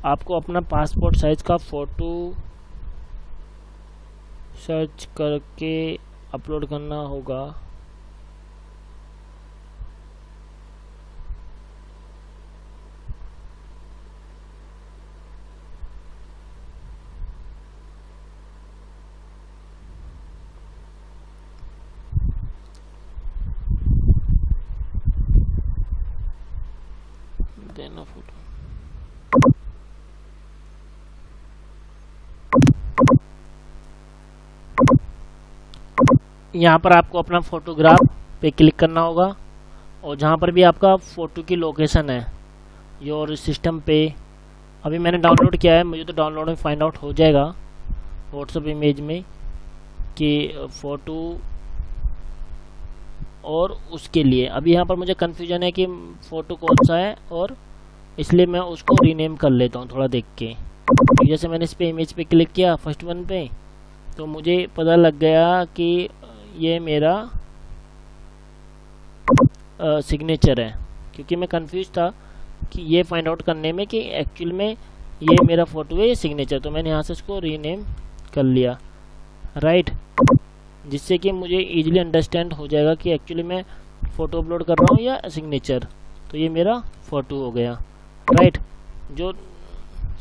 आपको अपना पासपोर्ट साइज़ का फ़ोटो सर्च करके अपलोड करना होगा। देना फोटो, यहाँ पर आपको अपना फ़ोटोग्राफ पे क्लिक करना होगा और जहाँ पर भी आपका फ़ोटो की लोकेशन है योर सिस्टम पे, अभी मैंने डाउनलोड किया है, मुझे तो डाउनलोड में फाइंड आउट हो जाएगा व्हाट्सएप इमेज में कि फ़ोटो, और उसके लिए अभी यहाँ पर मुझे कन्फ्यूजन है कि फ़ोटो कौन सा है, और इसलिए मैं उसको रीनेम कर लेता हूँ थोड़ा देख के। तो जैसे मैंने इस पे इमेज पे क्लिक किया फर्स्ट वन पे, तो मुझे पता लग गया कि ये मेरा सिग्नेचर है, क्योंकि मैं कंफ्यूज था कि ये फाइंड आउट करने में कि एक्चुअल में ये मेरा फ़ोटो है, ये सिग्नेचर। तो मैंने यहाँ से इसको रीनेम कर लिया, राइट, जिससे कि मुझे इजीली अंडरस्टैंड हो जाएगा कि एक्चुअली मैं फ़ोटो अपलोड कर रहा हूँ या सिग्नेचर। तो ये मेरा फ़ोटो हो गया, राइट। जो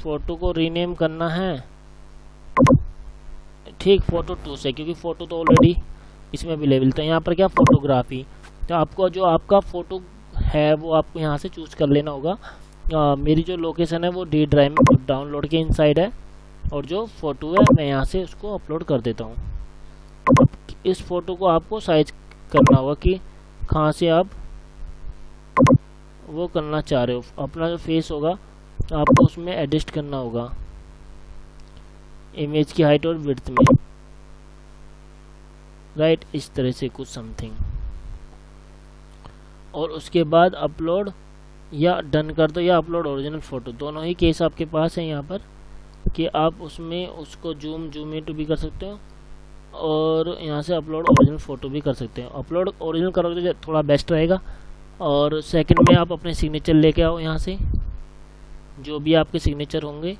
फ़ोटो को रीनेम करना है, ठीक, फ़ोटो 2 से, क्योंकि फ़ोटो तो ऑलरेडी इसमें अवेलेबल था। यहाँ पर क्या, फ़ोटोग्राफी, तो आपको जो आपका फ़ोटो है वो आपको यहाँ से चूज़ कर लेना होगा। मेरी जो लोकेशन है वो डी ड्राइव में डाउनलोड के इनसाइड है, और जो फ़ोटो है मैं यहाँ से उसको अपलोड कर देता हूँ। अब इस फ़ोटो को आपको साइज करना होगा कि कहाँ से आप वो करना चाह रहे हो। अपना जो फेस होगा तो आपको उसमें एडजस्ट करना होगा इमेज की हाइट और विड्थ में, राइट, इस तरह से कुछ समथिंग। और उसके बाद अपलोड या डन कर दो या अपलोड ओरिजिनल फ़ोटो, दोनों ही केस आपके पास है यहाँ पर कि आप उसमें उसको जूम इन भी कर सकते हो और यहाँ से अपलोड ओरिजिनल फ़ोटो भी कर सकते हो। अपलोड ओरिजिनल करोगे तो थोड़ा बेस्ट रहेगा। और सेकंड में आप अपने सिग्नेचर लेके आओ, यहाँ से जो भी आपके सिग्नेचर होंगे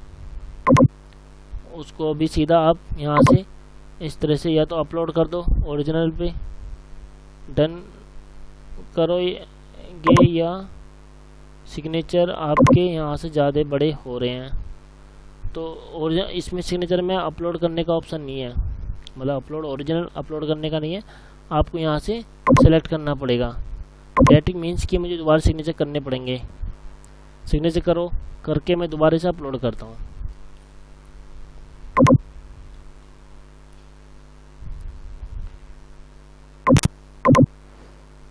उसको भी सीधा आप यहाँ से इस तरह से या तो अपलोड कर दो ओरिजिनल पे, डन करोगे, या सिग्नेचर आपके यहाँ से ज़्यादा बड़े हो रहे हैं तो ओरिजिनल इसमें सिग्नेचर में अपलोड करने का ऑप्शन नहीं है, मतलब अपलोड ओरिजिनल अपलोड करने का नहीं है, आपको यहाँ से सेलेक्ट करना पड़ेगा। डेटिंग मीन्स कि मुझे दोबारा सिग्नेचर करने पड़ेंगे। सिग्नेचर करो करके मैं दोबारा से अपलोड करता हूँ।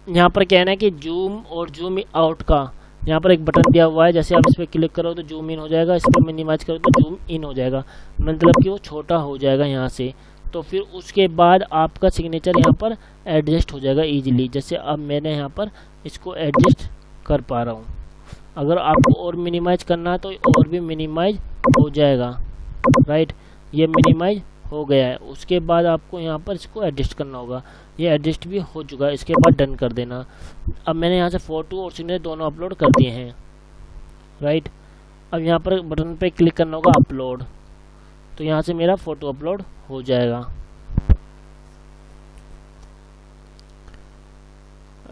यहाँ पर कहना है कि जूम और जूम आउट का यहाँ पर एक बटन दिया हुआ है, जैसे आप इस पर क्लिक करो तो जूम इन हो जाएगा, इस पर मिनिमाइज करो तो जूम इन हो जाएगा, मतलब कि वो छोटा हो जाएगा यहाँ से। तो फिर उसके बाद आपका सिग्नेचर यहाँ पर एडजस्ट हो जाएगा इजीली, जैसे अब मैंने यहाँ पर इसको एडजस्ट कर पा रहा हूँ। अगर आपको और मिनिमाइज करना है तो और भी मिनिमाइज हो जाएगा, राइट, ये मिनिमाइज हो गया है। उसके बाद आपको यहाँ पर इसको एडजस्ट करना होगा, ये एडजस्ट भी हो चुका है, इसके बाद डन कर देना। अब मैंने यहाँ से फ़ोटो और सिग्नेचर दोनों अपलोड कर दिए हैं, राइट। अब यहाँ पर बटन पे क्लिक करना होगा अपलोड, तो यहाँ से मेरा फ़ोटो अपलोड हो जाएगा,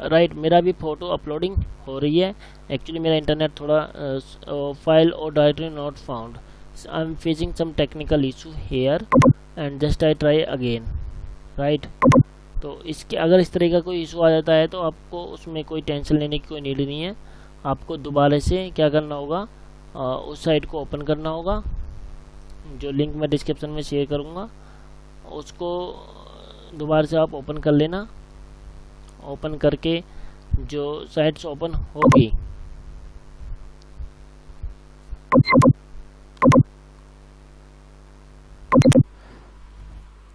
राइट। मेरा भी फ़ोटो अपलोडिंग हो रही है। एक्चुअली मेरा इंटरनेट थोड़ा फाइल और directory not found, I am facing some technical issue here and just I try again, right. तो इसके अगर इस तरह का कोई इशू आ जाता है तो आपको उसमें कोई टेंशन लेने की कोई नीड नहीं है। आपको दोबारा से क्या करना होगा, उस साइट को ओपन करना होगा, जो लिंक मैं डिस्क्रिप्शन में शेयर करूँगा, उसको दोबारा से आप ओपन कर लेना। ओपन करके जो साइट्स ओपन होगी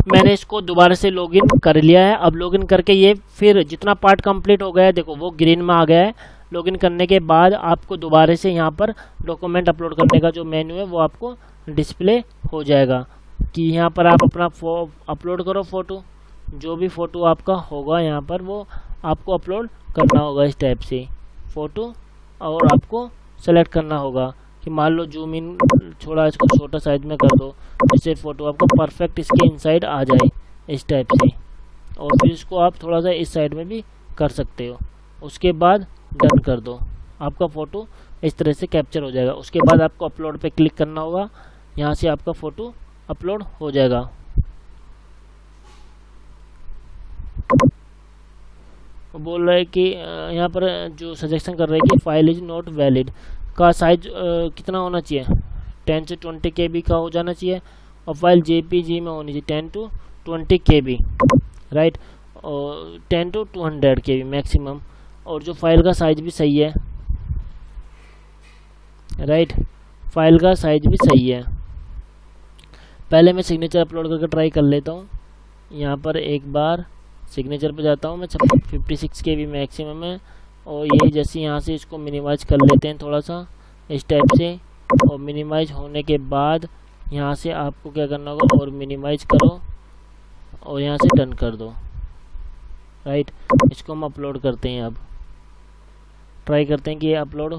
मैंने इसको दोबारा से लॉगिन कर लिया है। अब लॉगिन करके ये फिर जितना पार्ट कंप्लीट हो गया है, देखो वो ग्रीन में आ गया है। लॉगिन करने के बाद आपको दोबारा से यहाँ पर डॉक्यूमेंट अपलोड करने का जो मेन्यू है वो आपको डिस्प्ले हो जाएगा कि यहाँ पर आप अपना अपलोड करो फ़ोटो, जो भी फ़ोटो आपका होगा यहाँ पर वो आपको अपलोड करना होगा इस टाइप से फ़ोटो। और आपको सेलेक्ट करना होगा कि मान लो जूम इन छोड़ा, इसको छोटा साइज में कर दो, इससे फ़ोटो आपको परफेक्ट इसके इनसाइड आ जाए इस टाइप से। और फिर इसको आप थोड़ा सा इस साइड में भी कर सकते हो। उसके बाद डन कर दो, आपका फ़ोटो इस तरह से कैप्चर हो जाएगा। उसके बाद आपको अपलोड पे क्लिक करना होगा, यहाँ से आपका फ़ोटो अपलोड हो जाएगा। बोल रहा है कि यहाँ पर जो सजेशन कर रहे हैं कि फाइल इज़ नॉट वैलिड का साइज कितना होना चाहिए, 10 से 20 KB का हो जाना चाहिए। और फाइल JPG में होनी चाहिए 10 to 20 KB, राइट, और 10 to 200 KB मैक्सिमम। और जो फाइल का साइज भी सही है, राइट, फाइल का साइज भी सही है। पहले मैं सिग्नेचर अपलोड करके ट्राई कर लेता हूँ। यहाँ पर एक बार सिग्नेचर पे जाता हूँ मैं, 56 KB मैक्सिमम है। और यही जैसे यहाँ से इसको मिनिमाइज कर लेते हैं थोड़ा सा इस टाइप से। और मिनिमाइज होने के बाद यहाँ से आपको क्या करना होगा, और मिनिमाइज करो और यहाँ से डन कर दो, राइट। इसको हम अपलोड करते हैं। अब ट्राई करते हैं कि ये अपलोड,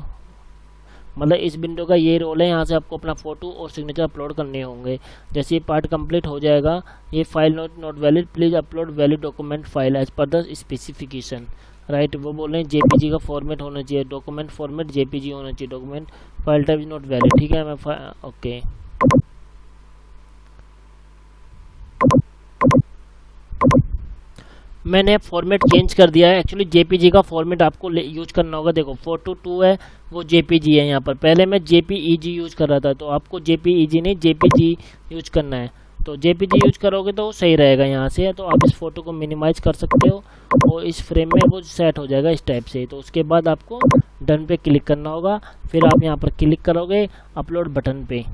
मतलब इस विंडो का ये रोल है, यहाँ से आपको अपना फ़ोटो और सिग्नेचर अपलोड करने होंगे। जैसे ये पार्ट कंप्लीट हो जाएगा, ये file not valid, please upload valid document file as per the specification, right. वो बोल रहे हैं JPG का फॉर्मेट होना चाहिए, डॉक्यूमेंट फॉर्मेट JPG होना चाहिए, document file type is not valid, ठीक है। मैं ओके, मैंने फॉर्मेट चेंज कर दिया है। एक्चुअली जेपीजी का फॉर्मेट आपको यूज करना होगा। देखो फोटो 2 है वो जेपीजी है यहाँ पर, पहले मैं जेपीईजी यूज कर रहा था, तो आपको जेपीईजी नहीं जेपीजी यूज करना है। तो जेपीजी यूज करोगे तो वो सही रहेगा यहाँ से। तो आप इस फोटो को मिनिमाइज कर सकते हो और इस फ्रेम में वो सेट हो जाएगा इस टाइप से। तो उसके बाद आपको डन पे क्लिक करना होगा, फिर आप यहाँ पर क्लिक करोगे अपलोड बटन पे,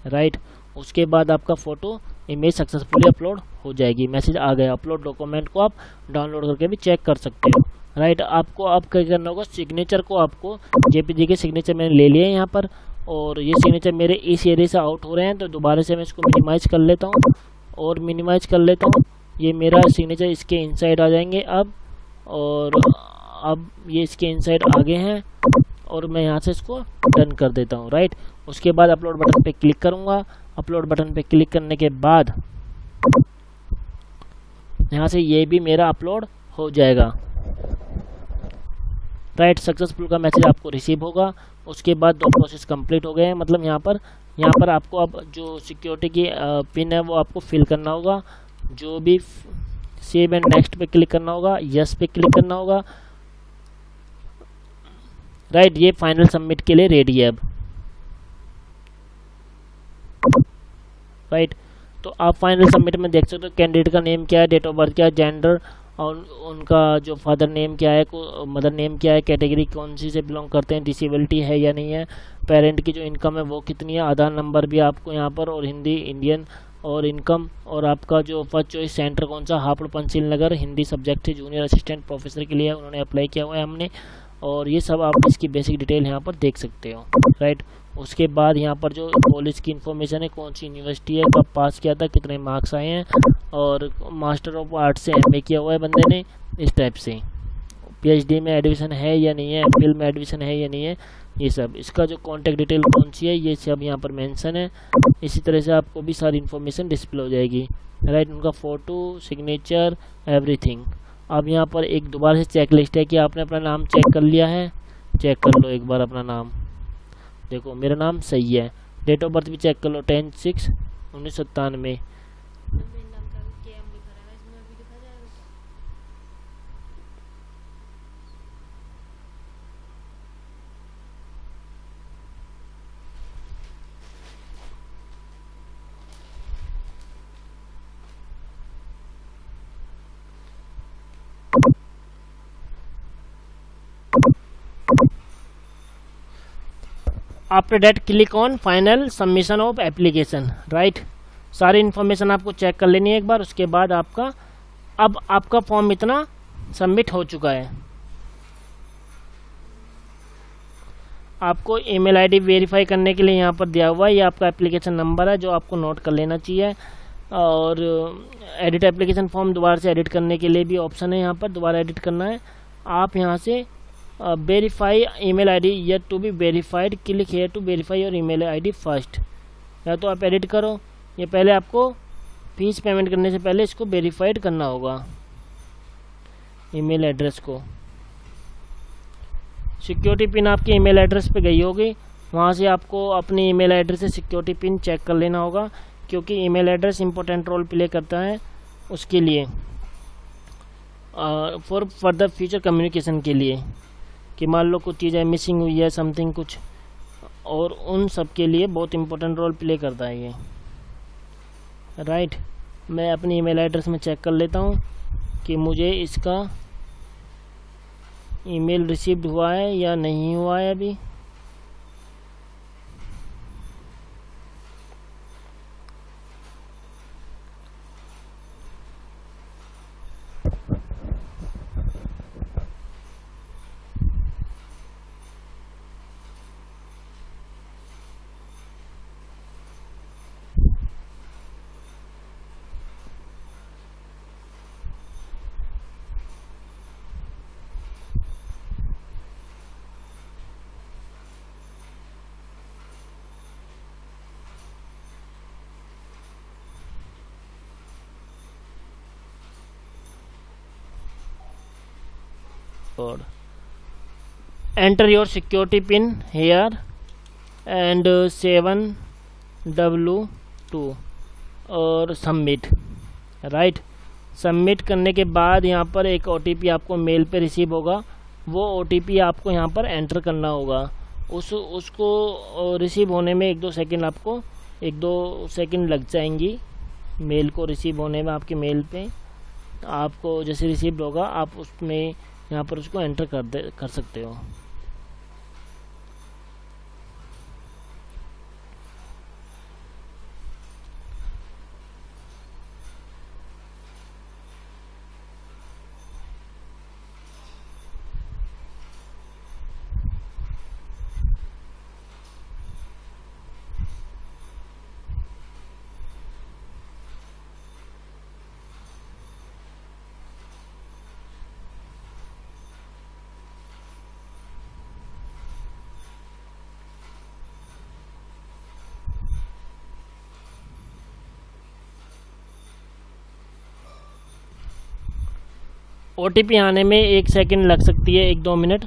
राइट। उसके बाद आपका फ़ोटो इमेज सक्सेसफुली अपलोड हो जाएगी। मैसेज आ गया। अपलोड डॉक्यूमेंट को आप डाउनलोड करके भी चेक कर सकते हो, राइट। आपको अब क्या करना होगा, सिग्नेचर को आपको जेपीजी के सिग्नेचर मैंने ले लिए यहाँ पर, और ये सिग्नेचर मेरे इस एरिया से आउट हो रहे हैं, तो दोबारा से मैं इसको मिनिमाइज कर लेता हूँ और मिनिमाइज कर लेता हूँ। ये मेरा सिग्नेचर इसके इनसाइड आ जाएंगे अब, और अब ये इसके इनसाइड आगे हैं, और मैं यहाँ से इसको डन कर देता हूँ, राइट। उसके बाद अपलोड बटन पे क्लिक करूँगा। अपलोड बटन पे क्लिक करने के बाद यहाँ से ये भी मेरा अपलोड हो जाएगा, राइट। सक्सेसफुल का मैसेज आपको रिसीव होगा। उसके बाद 2 प्रोसेस कंप्लीट हो गए हैं। मतलब यहाँ पर आपको अब जो सिक्योरिटी की पिन है वो आपको फिल करना होगा। जो भी सेव एंड नेक्स्ट पे क्लिक करना होगा, यस पे क्लिक करना होगा, राइट। ये फाइनल सबमिट के लिए रेडी है अब, राइट। तो आप फाइनल सबमिट में देख सकते हो कैंडिडेट का नेम क्या है, डेट ऑफ बर्थ क्या है, जेंडर और उनका जो फादर नेम क्या है, मदर नेम क्या है, कैटेगरी कौन सी से बिलोंग करते हैं, डिसेबिलिटी है या नहीं है, पेरेंट की जो इनकम है वो कितनी है, आधार नंबर भी आपको यहाँ पर, और हिंदी इंडियन और इनकम, और आपका जो फर्स्ट चॉइस सेंटर कौन सा, हापुड़ पंचशील नगर, हिंदी सब्जेक्ट है, जूनियर असिस्टेंट प्रोफेसर के लिए उन्होंने अप्लाई किया हुआ है हमने, और ये सब आप इसकी बेसिक डिटेल यहाँ पर देख सकते हो, राइट। उसके बाद यहाँ पर जो कॉलेज की इन्फॉर्मेशन है, कौन सी यूनिवर्सिटी है, कब पास किया था, कितने मार्क्स आए हैं, और मास्टर ऑफ आर्ट्स से एमए किया हुआ है बंदे ने, इस टाइप से। पीएचडी में एडमिशन है या नहीं है, एमफिल में एडमिशन है या नहीं है, ये सब। इसका जो कॉन्टैक्ट डिटेल कौन सी है ये सब यहाँ पर मेंशन है। इसी तरह से आपको भी सारी इन्फॉर्मेशन डिस्प्ले हो जाएगी, राइट। उनका फ़ोटो, सिग्नेचर, एवरीथिंग। अब यहाँ पर एक दोबारा से चेक लिस्ट है कि आपने अपना नाम चेक कर लिया है। चेक कर लो एक बार अपना नाम, देखो मेरा नाम सही है। डेट ऑफ बर्थ भी चेक कर लो, 10/6/1997। After date click on final submission of application, right. सारी इन्फॉर्मेशन आपको चेक कर लेनी है एक बार। उसके बाद अब आपका फॉर्म इतना सबमिट हो चुका है। आपको ईमेल आईडी वेरीफाई करने के लिए यहाँ पर दिया हुआ है, ये आपका एप्लीकेशन नंबर है जो आपको नोट कर लेना चाहिए। और एडिट एप्लीकेशन फॉर्म दोबारा से एडिट करने के लिए भी ऑप्शन है, यहाँ पर दोबारा एडिट करना है। आप यहाँ से verify email ID yet to be verified, click here to verify your email ID first. या तो आप एडिट करो, ये पहले आपको फीस पेमेंट करने से पहले इसको वेरीफाइड करना होगा, ईमेल एड्रेस को। सिक्योरिटी पिन आपकी ईमेल एड्रेस पे गई होगी, वहाँ से आपको अपनी ईमेल एड्रेस से सिक्योरिटी पिन चेक कर लेना होगा, क्योंकि email address important role play करता है उसके लिए, फॉर फर्दर फ्यूचर कम्युनिकेशन के लिए, कि मान लो कुछ चीज़ें मिसिंग हुई है समथिंग कुछ, और उन सब के लिए बहुत इंपॉर्टेंट रोल प्ले करता है ये, राइट। मैं अपनी ईमेल एड्रेस में चेक कर लेता हूँ कि मुझे इसका ईमेल रिसीव्ड हुआ है या नहीं हुआ है अभी। और enter your security pin here and 7W2 और submit, right। सबमिट करने के बाद यहाँ पर एक OTP आपको मेल पे रिसीव होगा, वो OTP आपको यहाँ पर एंटर करना होगा। उसको रिसीव होने में 1-2 सेकंड, आपको 1-2 सेकंड लग जाएंगी मेल को रिसीव होने में। आपके मेल पे आपको जैसे रिसीव होगा आप उसमें यहाँ पर उसको एंटर कर सकते हो। OTP आने में 1 सेकंड लग सकती है, 1-2 मिनट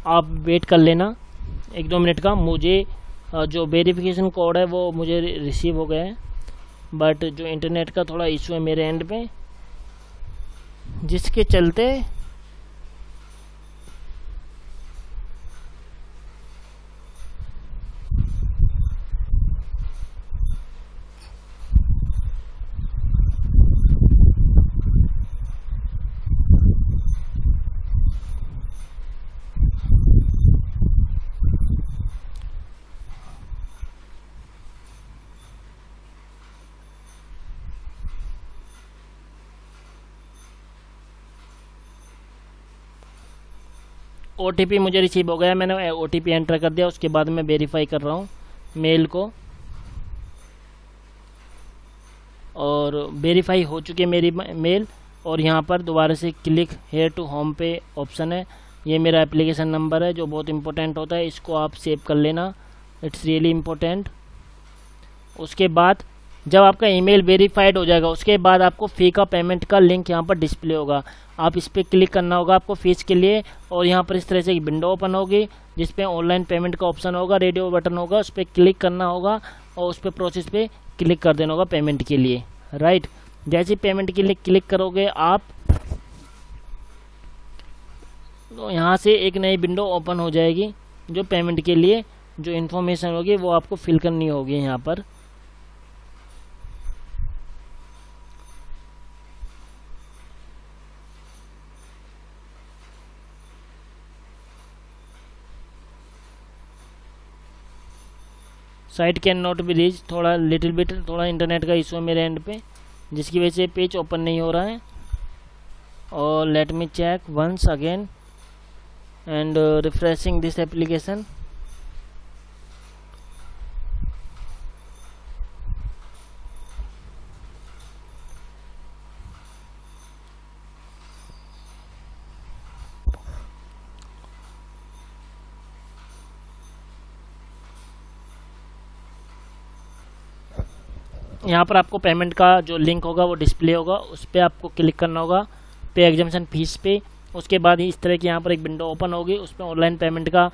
आप वेट कर लेना 1-2 मिनट का। मुझे जो वेरिफिकेशन कोड है वो मुझे रिसीव हो गया है, बट जो इंटरनेट का थोड़ा इशू है मेरे एंड पे, जिसके चलते OTP मुझे रिसीव हो गया। मैंने OTP एंटर कर दिया, उसके बाद मैं वेरीफाई कर रहा हूँ मेल को, और वेरीफाई हो चुकी है मेरी मेल। और यहाँ पर दोबारा से क्लिक हेयर टू होम पे ऑप्शन है, ये मेरा एप्लीकेशन नंबर है जो बहुत इंपॉर्टेंट होता है, इसको आप सेव कर लेना, इट्स रियली इम्पोर्टेंट। उसके बाद जब आपका ईमेल वेरीफाइड हो जाएगा, उसके बाद आपको फ़ी का पेमेंट का लिंक यहाँ पर डिस्प्ले होगा, आप इस पर क्लिक करना होगा आपको फ़ीस के लिए। और यहाँ पर इस तरह से एक विंडो ओपन होगी जिसपे ऑनलाइन पेमेंट का ऑप्शन होगा, रेडियो बटन होगा, उस पर क्लिक करना होगा और उस पर प्रोसेस पे क्लिक कर देना होगा पेमेंट के लिए, राइट। जैसे पेमेंट के लिए क्लिक करोगे आप, तो यहाँ से एक नई विंडो ओपन हो जाएगी, जो पेमेंट के लिए जो इन्फॉर्मेशन होगी वो आपको फिल करनी होगी यहाँ पर। Site can not be reach, थोड़ा लिटिल बिट थोड़ा इंटरनेट का इशू है मेरे एंड पे, जिसकी वजह से पेज ओपन नहीं हो रहा है। और let me check once again and refreshing this application. यहाँ पर आपको पेमेंट का जो लिंक होगा वो डिस्प्ले होगा, उस पर आपको क्लिक करना होगा पे एग्जामिशन फीस पे। उसके बाद इस तरह की यहाँ पर एक विंडो ओपन होगी, उस पर ऑनलाइन पेमेंट का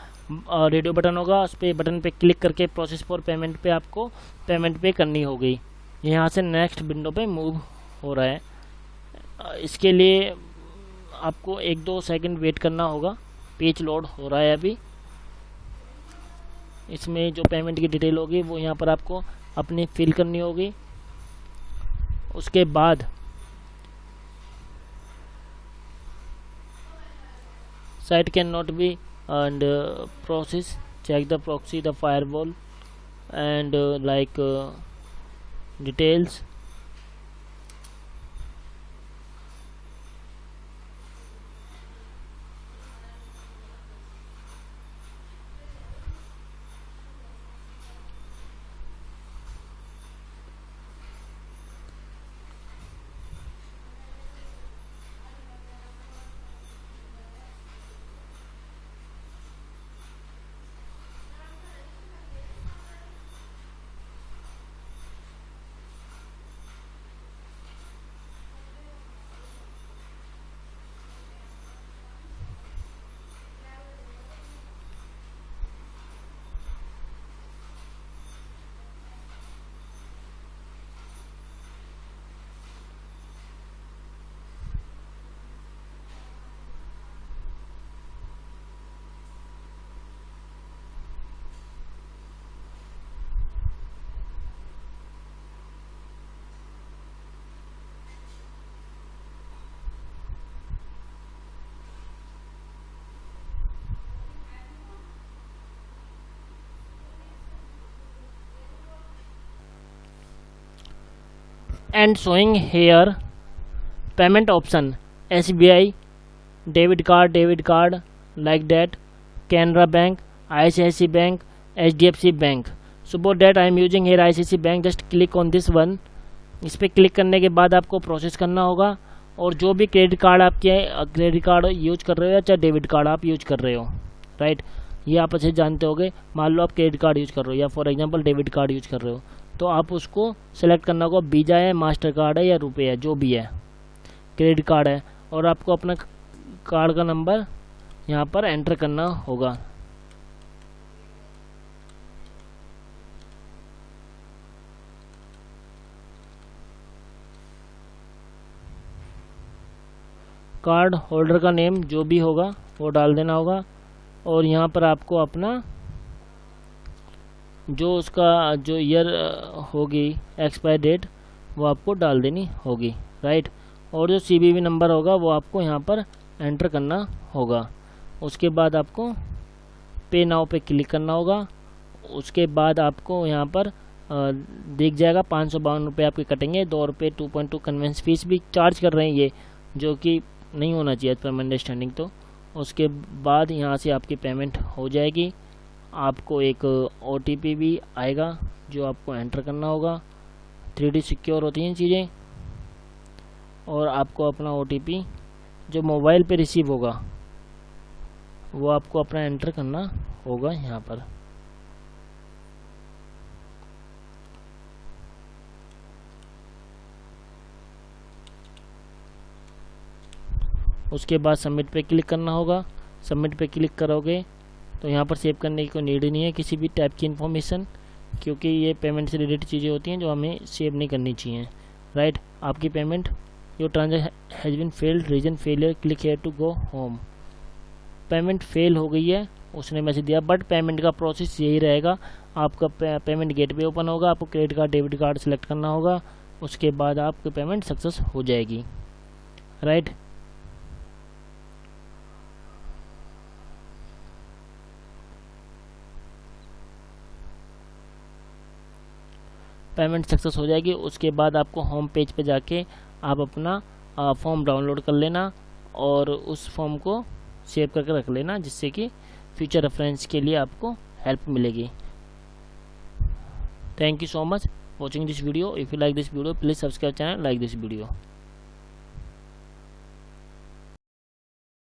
रेडियो बटन होगा, उस पर बटन पे क्लिक करके प्रोसेस फॉर पेमेंट पे आपको पेमेंट पे करनी होगी। यहाँ से नेक्स्ट विंडो पे मूव हो रहा है, इसके लिए आपको 1-2 सेकंड वेट करना होगा, पेज लोड हो रहा है अभी। इसमें जो पेमेंट की डिटेल होगी वो यहाँ पर आपको अपनी फिल करनी होगी। उसके बाद site can not be and process, check the proxy the firewall and like details. and showing here payment option SBI, debit card like that, Canara Bank, ICICI Bank, HDFC Bank. So for that I am using here ICICI Bank. Just click on this one. इस पर click करने के बाद आपको process करना होगा, और जो भी क्रेडिट कार्ड आपके क्रेडिट कार्ड यूज कर रहे हो या चाहे डेबिट कार्ड आप यूज कर रहे हो, राइट, ये आप अच्छे जानते होगे। मान लो आप क्रेडिट कार्ड यूज कर रहे हो या for example debit card use कर रहे हो, तो आप उसको सेलेक्ट करना होगा, वीज़ा है, मास्टर कार्ड है या रुपये है, जो भी है, क्रेडिट कार्ड है, और आपको अपना कार्ड का नंबर यहाँ पर एंटर करना होगा। कार्ड होल्डर का नेम जो भी होगा वो डाल देना होगा, और यहाँ पर आपको अपना जो उसका जो ईयर होगी एक्सपायर डेट वो आपको डाल देनी होगी, राइट, और जो CVV नंबर होगा वो आपको यहाँ पर एंटर करना होगा। उसके बाद आपको पे नाउ पे क्लिक करना होगा। उसके बाद आपको यहाँ पर दिख जाएगा 552 रुपये आपके कटेंगे, 2 रुपये 2.2 कन्वेंस फीस भी चार्ज कर रहे हैं ये, जो कि नहीं होना चाहिए पर अंडरस्टैंडिंग। तो उसके बाद यहाँ से आपकी पेमेंट हो जाएगी। आपको एक OTP भी आएगा जो आपको एंटर करना होगा। 3D सिक्योर होती हैं चीज़ें, और आपको अपना OTP जो मोबाइल पे रिसीव होगा वो आपको अपना एंटर करना होगा यहाँ पर। उसके बाद सबमिट पे क्लिक करना होगा। सबमिट पे क्लिक करोगे तो यहाँ पर सेव करने की कोई नीड नहीं है किसी भी टाइप की इन्फॉर्मेशन, क्योंकि ये पेमेंट से रिलेटेड चीज़ें होती हैं जो हमें सेव नहीं करनी चाहिए, राइट। आपकी payment your transaction has been failed, reason failure, click here to go home. Payment fail हो गई है उसने मैसेज दिया, बट पेमेंट का प्रोसेस यही रहेगा। आपका पेमेंट गेटवे ओपन होगा, आपको credit card debit card select करना होगा, उसके बाद आपकी पेमेंट सक्सेस हो जाएगी, राइट। पेमेंट सक्सेस हो जाएगी। उसके बाद आपको होम पेज पे जाके आप अपना फॉर्म डाउनलोड कर लेना, और उस फॉर्म को सेव करके रख लेना, जिससे कि फ्यूचर रेफरेंस के लिए आपको हेल्प मिलेगी। Thank you so much watching this video. If you like this video please subscribe channel, like this video.